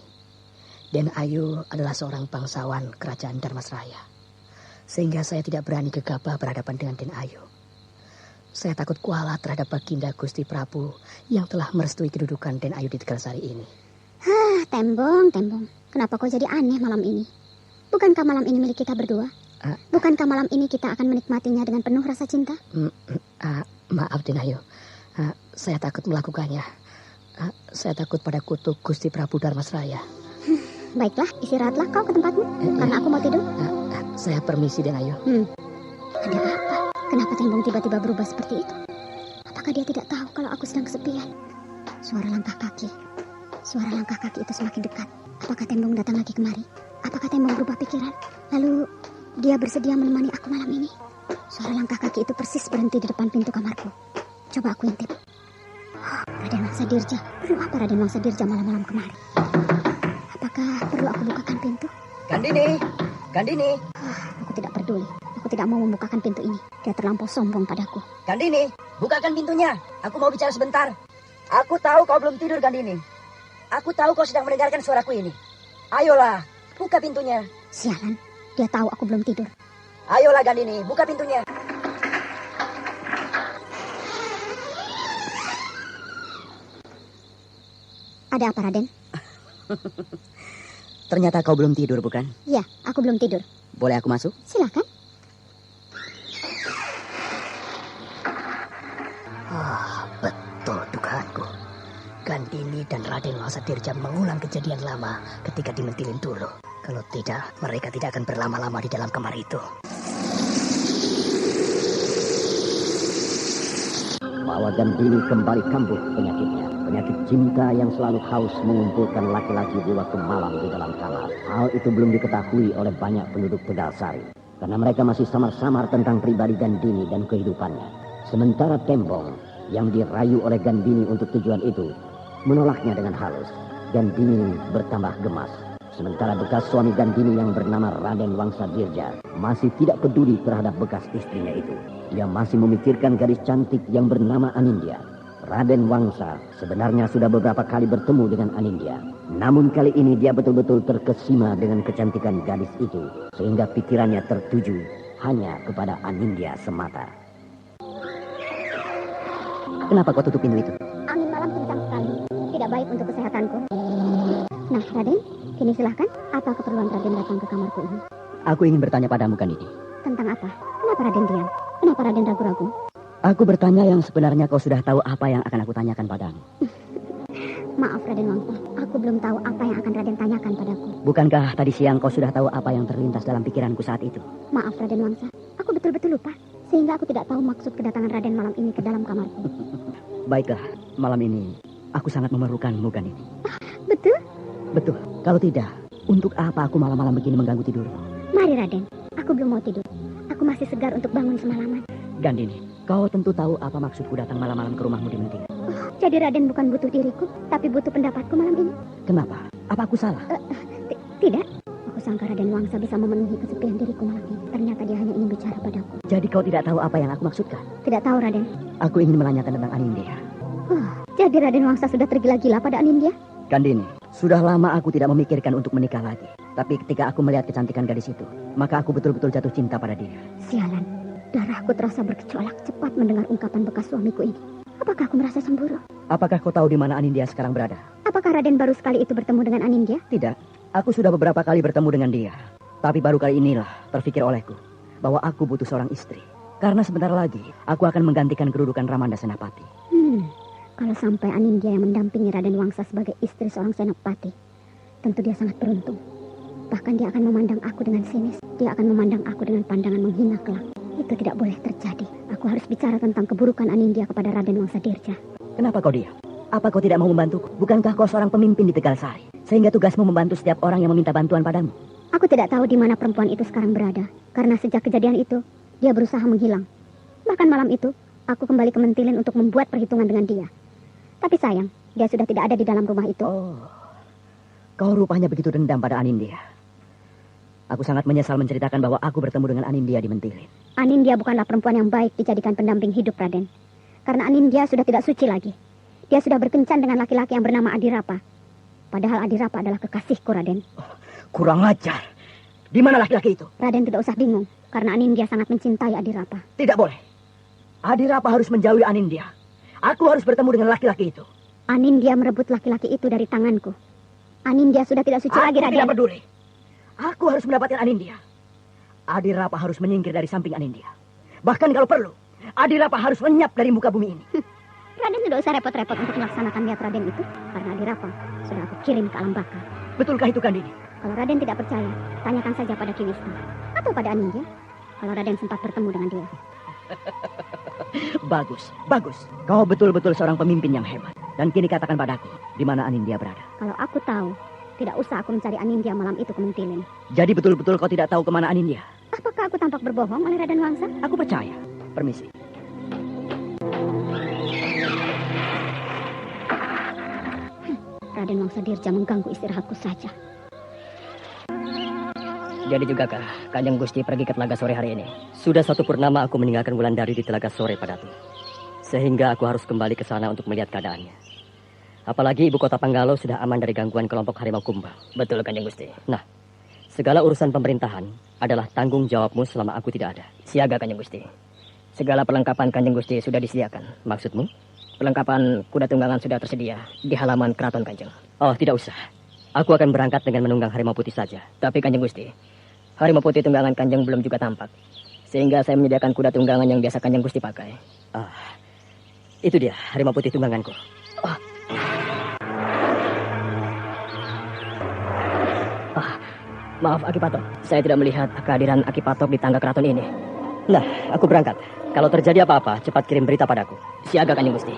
Den Ayu adalah seorang bangsawan kerajaan Dharmasraya. Sehingga saya tidak berani gegabah berhadapan dengan Den Ayu. Saya takut kualat terhadap Baginda Gusti Prabu yang telah merestui kedudukan Den Ayu di Tegalsari ini. Tembong. Kenapa kau jadi aneh malam ini? Bukankah malam ini milik kita berdua? Bukankah malam ini kita akan menikmatinya dengan penuh rasa cinta? Maaf, Den Ayu. Saya takut melakukannya. Saya takut pada kutuk Gusti Prabu Dharmasraya. Baiklah, istirahatlah kau ke tempatmu. Karena aku mau tidur. Saya permisi, Den Ayu. Ada apa? Kenapa Tembong tiba-tiba berubah seperti itu? Apakah dia tidak tahu kalau aku sedang kesepian? Suara langkah kaki itu semakin dekat. Apakah Tembong datang lagi kemari? Apakah Tembong berubah pikiran? Lalu dia bersedia menemani aku malam ini? Suara langkah kaki itu persis berhenti di depan pintu kamarku. Coba aku intip. Raden Wangsa Dirja. Perlu apa Raden Wangsa Dirja malam-malam kemari? Apakah perlu aku bukakan pintu? Gandini, Gandini. Aku tidak peduli. Aku tidak mau membukakan pintu ini. Dia terlampau sombong padaku. Gandini, bukakan pintunya. Aku mau bicara sebentar. Aku tahu kau belum tidur, Gandini. Aku tahu kau sedang mendengarkan suaraku ini. Ayolah, buka pintunya. Sialan, dia tahu aku belum tidur. Ayolah, Gandini, buka pintunya. Ada apa, Raden? Ternyata kau belum tidur, bukan? Ya, aku belum tidur. Boleh aku masuk? Silakan. Betul dugaanku. Gandini dan Raden Wangsa Dirja mengulang kejadian lama ketika dimentilin dulu. Kalau tidak, mereka tidak akan berlama-lama di dalam kamar itu. Bahwa Gandini kembali kambuh penyakitnya. Penyakit cinta yang selalu haus mengumpulkan laki-laki di waktu malam di dalam kamar. Hal itu belum diketahui oleh banyak penduduk Tegalsari. Karena mereka masih samar-samar tentang pribadi Gandini dan kehidupannya. Sementara Tembong yang dirayu oleh Gandini untuk tujuan itu menolaknya dengan halus. Gandini bertambah gemas. Sementara bekas suami Gandini yang bernama Raden Wangsa Dirja masih tidak peduli terhadap bekas istrinya itu. Dia masih memikirkan gadis cantik yang bernama Anindya. Raden Wangsa sebenarnya sudah beberapa kali bertemu dengan Anindya. Namun kali ini dia betul-betul terkesima dengan kecantikan gadis itu. Sehingga pikirannya tertuju hanya kepada Anindya semata. Kenapa kau tutup pintu itu? Angin malam kencang sekali. Tidak baik untuk kesehatanku. Nah, Raden, kini silahkan. Apa keperluan Raden datang ke kamarku ini? Aku ingin bertanya padamu, Gandini. Tentang apa? Kenapa Raden diam? Kenapa Raden ragu-ragu? Aku bertanya yang sebenarnya kau sudah tahu apa yang akan aku tanyakan padamu. Maaf Raden Wangsa, aku belum tahu apa yang akan Raden tanyakan padaku. Bukankah tadi siang kau sudah tahu apa yang terlintas dalam pikiranku saat itu? Maaf Raden Wangsa, aku betul-betul lupa. Sehingga aku tidak tahu maksud kedatangan Raden malam ini ke dalam kamarku. Baiklah, malam ini aku sangat memerlukanmu, Gandini. Betul? Betul. Kalau tidak, untuk apa aku malam-malam begini mengganggu tidurmu? Mari Raden, aku belum mau tidur. Aku masih segar untuk bangun semalaman. Gandini, kau tentu tahu apa maksudku datang malam-malam ke rumahmu di Menting. Jadi Raden bukan butuh diriku, tapi butuh pendapatku malam ini. Kenapa? Apa aku salah? Tidak. Aku sangka Raden Wangsa bisa memenuhi kesepian diriku malam ini. Ternyata dia hanya ingin bicara padaku. Jadi kau tidak tahu apa yang aku maksudkan? Tidak tahu Raden. Aku ingin menanyakan tentang Anindya. Jadi Raden Wangsa sudah tergila-gila pada Anindya? Gandini, sudah lama aku tidak memikirkan untuk menikah lagi. Tapi ketika aku melihat kecantikan gadis itu, maka aku betul-betul jatuh cinta pada dia. Sialan, darahku terasa bergejolak cepat mendengar ungkapan bekas suamiku ini. Apakah aku merasa cemburu? Apakah kau tahu di mana Anindya sekarang berada? Apakah Raden baru sekali itu bertemu dengan Anindya? Tidak, aku sudah beberapa kali bertemu dengan dia. Tapi baru kali inilah terfikir olehku bahwa aku butuh seorang istri. Karena sebentar lagi aku akan menggantikan kedudukan Ramanda Senapati. Kalau sampai Anindya yang mendampingi Raden Wangsa sebagai istri seorang senapati, tentu dia sangat beruntung. Bahkan dia akan memandang aku dengan sinis. Dia akan memandang aku dengan pandangan menghina kelak. Itu tidak boleh terjadi. Aku harus bicara tentang keburukan Anindya kepada Raden Wangsa Dirja. Kenapa kau diam? Apa kau tidak mau membantuku? Bukankah kau seorang pemimpin di Tegalsari? Sehingga tugasmu membantu setiap orang yang meminta bantuan padamu. Aku tidak tahu di mana perempuan itu sekarang berada. Karena sejak kejadian itu, dia berusaha menghilang. Bahkan malam itu, aku kembali ke Mentilin untuk membuat perhitungan dengan dia. Tapi sayang, dia sudah tidak ada di dalam rumah itu. Kau rupanya begitu dendam pada Anindya. Aku sangat menyesal menceritakan bahwa aku bertemu dengan Anindya di Mentilin. Anindya bukanlah perempuan yang baik dijadikan pendamping hidup, Raden. Karena Anindya sudah tidak suci lagi. Dia sudah berkencan dengan laki-laki yang bernama Adirapa. Padahal Adirapa adalah kekasihku, Raden. Kurang ajar. Di mana laki-laki itu? Raden tidak usah bingung, karena Anindya sangat mencintai Adirapa. Tidak boleh. Adirapa harus menjauhi Anindya. Aku harus bertemu dengan laki-laki itu. Anindya merebut laki-laki itu dari tanganku. Anindya sudah tidak suci lagi, Raden. Aku tidak peduli. Aku harus mendapatkan Anindya. Adirapa harus menyingkir dari samping Anindya. Bahkan kalau perlu, Adirapa harus lenyap dari muka bumi ini. Raden tidak usah repot-repot untuk melaksanakan niat Raden itu. Karena Adirapa sudah aku kirim ke alam baka. Betulkah itu, Gandini? Kalau Raden tidak percaya, tanyakan saja pada Ki Wisnu. Atau pada Anindya. Kalau Raden sempat bertemu dengan dia. Bagus, bagus. Kau betul-betul seorang pemimpin yang hebat. Dan kini katakan padaku, di mana Anindya berada. Kalau aku tahu, tidak usah aku mencari Anindya malam itu ke Mentilin. Jadi betul-betul kau tidak tahu kemana Anindya? Apakah aku tampak berbohong oleh Raden Wangsa? Aku percaya. Permisi. Raden Wangsa Dirja mengganggu istirahatku saja. Jadi jugakah Kanjeng Gusti pergi ke Telaga Sore hari ini? Sudah 1 purnama aku meninggalkan Wulandari di Telaga Sore Padatu. Sehingga aku harus kembali ke sana untuk melihat keadaannya. Apalagi ibu kota Panggalo sudah aman dari gangguan kelompok harimau kumbang. Betul Kanjeng Gusti. Nah, segala urusan pemerintahan adalah tanggung jawabmu selama aku tidak ada. Siaga Kanjeng Gusti. Segala perlengkapan Kanjeng Gusti sudah disediakan. Maksudmu? Perlengkapan kuda tunggangan sudah tersedia di halaman keraton Kanjeng. Oh, tidak usah. Aku akan berangkat dengan menunggang harimau putih saja. Tapi Kanjeng Gusti, harimau putih tunggangan Kanjeng belum juga tampak. Sehingga saya menyediakan kuda tunggangan yang biasa Kanjeng Gusti pakai. Itu dia harimau putih tungganganku. Maaf Aki Patok, saya tidak melihat kehadiran Aki Patok di tangga keraton ini. Nah, aku berangkat. Kalau terjadi apa-apa, cepat kirim berita padaku. Siaga Kanjeng Gusti.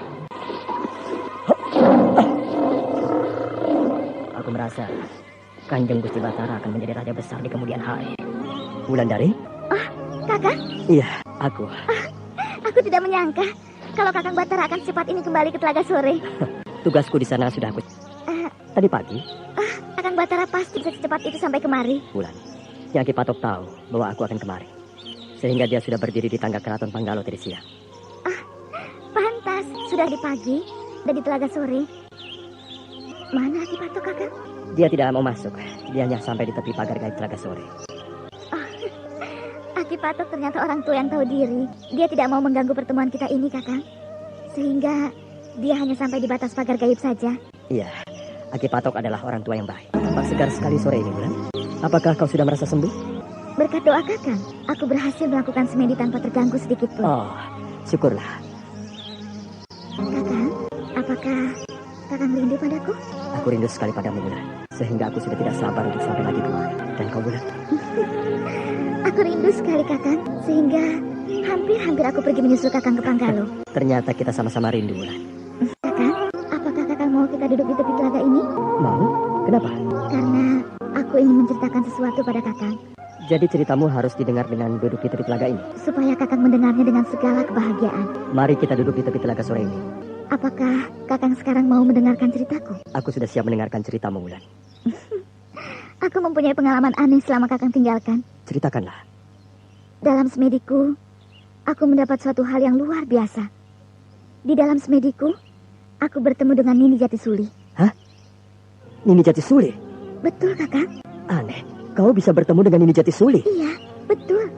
Aku merasa Kanjeng Gusti Batara akan menjadi raja besar di kemudian hari. Wulandari? Kakang? Iya, aku. Aku tidak menyangka kalau Kakang Batara akan secepat ini kembali ke Telaga Sore. Tugasku di sana sudah aku. Tadi pagi. Kakang Batara pasti bisa secepat itu sampai kemari. Wulan, Aki Patok tahu bahwa aku akan kemari. Sehingga dia sudah berdiri di tangga keraton Panggalo tadi siang. Pantas. Sudah di pagi dan di Telaga Sore. Mana Aki Patok, Kakang? Dia tidak mau masuk. Dia hanya sampai di tepi pagar gaib Telaga Sore. Aki Patok ternyata orang tua yang tahu diri. Dia tidak mau mengganggu pertemuan kita ini, Kakang. Sehingga dia hanya sampai di batas pagar gaib saja. Iya, Aki Patok adalah orang tua yang baik. Tampak segar sekali sore ini, Wulan. Apakah kau sudah merasa sembuh? Berkat doa Kakang, aku berhasil melakukan semedi tanpa terganggu sedikit pun. Oh, syukurlah. Kakang, apakah Kakang rindu padaku? Aku rindu sekali padamu, Wulan. Sehingga aku sudah tidak sabar untuk sampai lagi kemari. Dan kau, Wulan? Aku rindu sekali, Kakang. Sehingga hampir aku pergi menyusul Kakang ke Panggalo. Ternyata kita sama-sama rindu, Wulan. Kakang, apakah Kakang mau kita duduk di tepi telaga ini? Mau? Kenapa? Karena aku ingin menceritakan sesuatu pada Kakang. Jadi ceritamu harus didengar dengan duduk di tepi telaga ini? Supaya Kakang mendengarnya dengan segala kebahagiaan. Mari kita duduk di tepi telaga sore ini. Apakah Kakang sekarang mau mendengarkan ceritaku? Aku sudah siap mendengarkan ceritamu, Wulan. Aku mempunyai pengalaman aneh selama Kakang tinggalkan. Ceritakanlah. Dalam semediku, aku mendapat suatu hal yang luar biasa. Di dalam semediku, aku bertemu dengan Nini Jatisuli. Hah? Nini Jatisuli? Betul, Kakang. Aneh. Kau bisa bertemu dengan Nini Jatisuli? Iya, betul.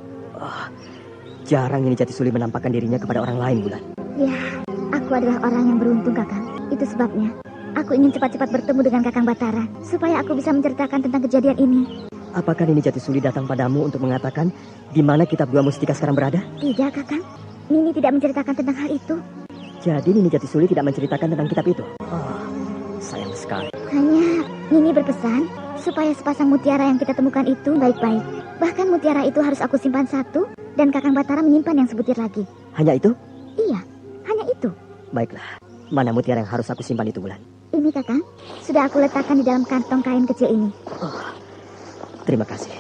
Jarang Nini Jatisuli menampakkan dirinya kepada orang lain, Wulan. Ya, aku adalah orang yang beruntung, Kakang. Itu sebabnya aku ingin cepat-cepat bertemu dengan Kakang Batara, supaya aku bisa menceritakan tentang kejadian ini. Apakah Nini Jatisuli datang padamu untuk mengatakan di mana kitab Dua Mustika sekarang berada? Tidak, Kakang. Nini tidak menceritakan tentang hal itu. Jadi Nini Jatisuli tidak menceritakan tentang kitab itu? Sayang sekali. Hanya Nini berpesan supaya sepasang mutiara yang kita temukan itu baik-baik. Bahkan mutiara itu harus aku simpan satu, dan Kakang Batara menyimpan yang sebutir lagi. Hanya itu? Iya, hanya itu. Baiklah, mana mutiara yang harus aku simpan itu, Wulan? Ini, Kakang. Sudah aku letakkan di dalam kantong kain kecil ini. Terima kasih.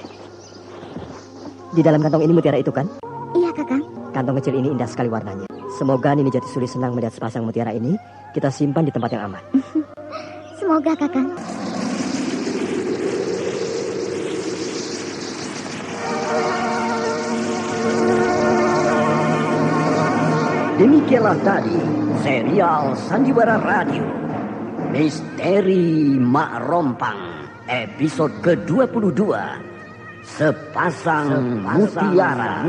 Di dalam kantong ini mutiara itu kan? Iya, Kakang. Kantong kecil ini indah sekali warnanya. Semoga Nini Jatisuli senang melihat sepasang mutiara ini. Kita simpan di tempat yang aman. Semoga, Kakang. Demikianlah tadi serial Sandiwara Radio Misteri Mak Rompang episode ke-22 Sepasang Mutiara.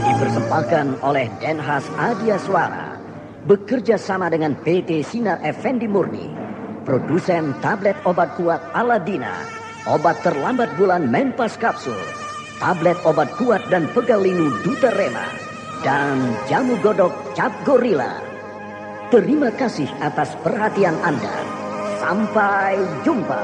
Dipersembahkan oleh Denhas Adia Suara, bekerja sama dengan PT Sinar Effendi Murni, produsen tablet obat kuat Aladina, obat terlambat bulan Menpas Kapsul, tablet obat kuat dan pegal linu Duta Rema, dan jamu godok Cap Gorilla. Terima kasih atas perhatian Anda. Sampai jumpa.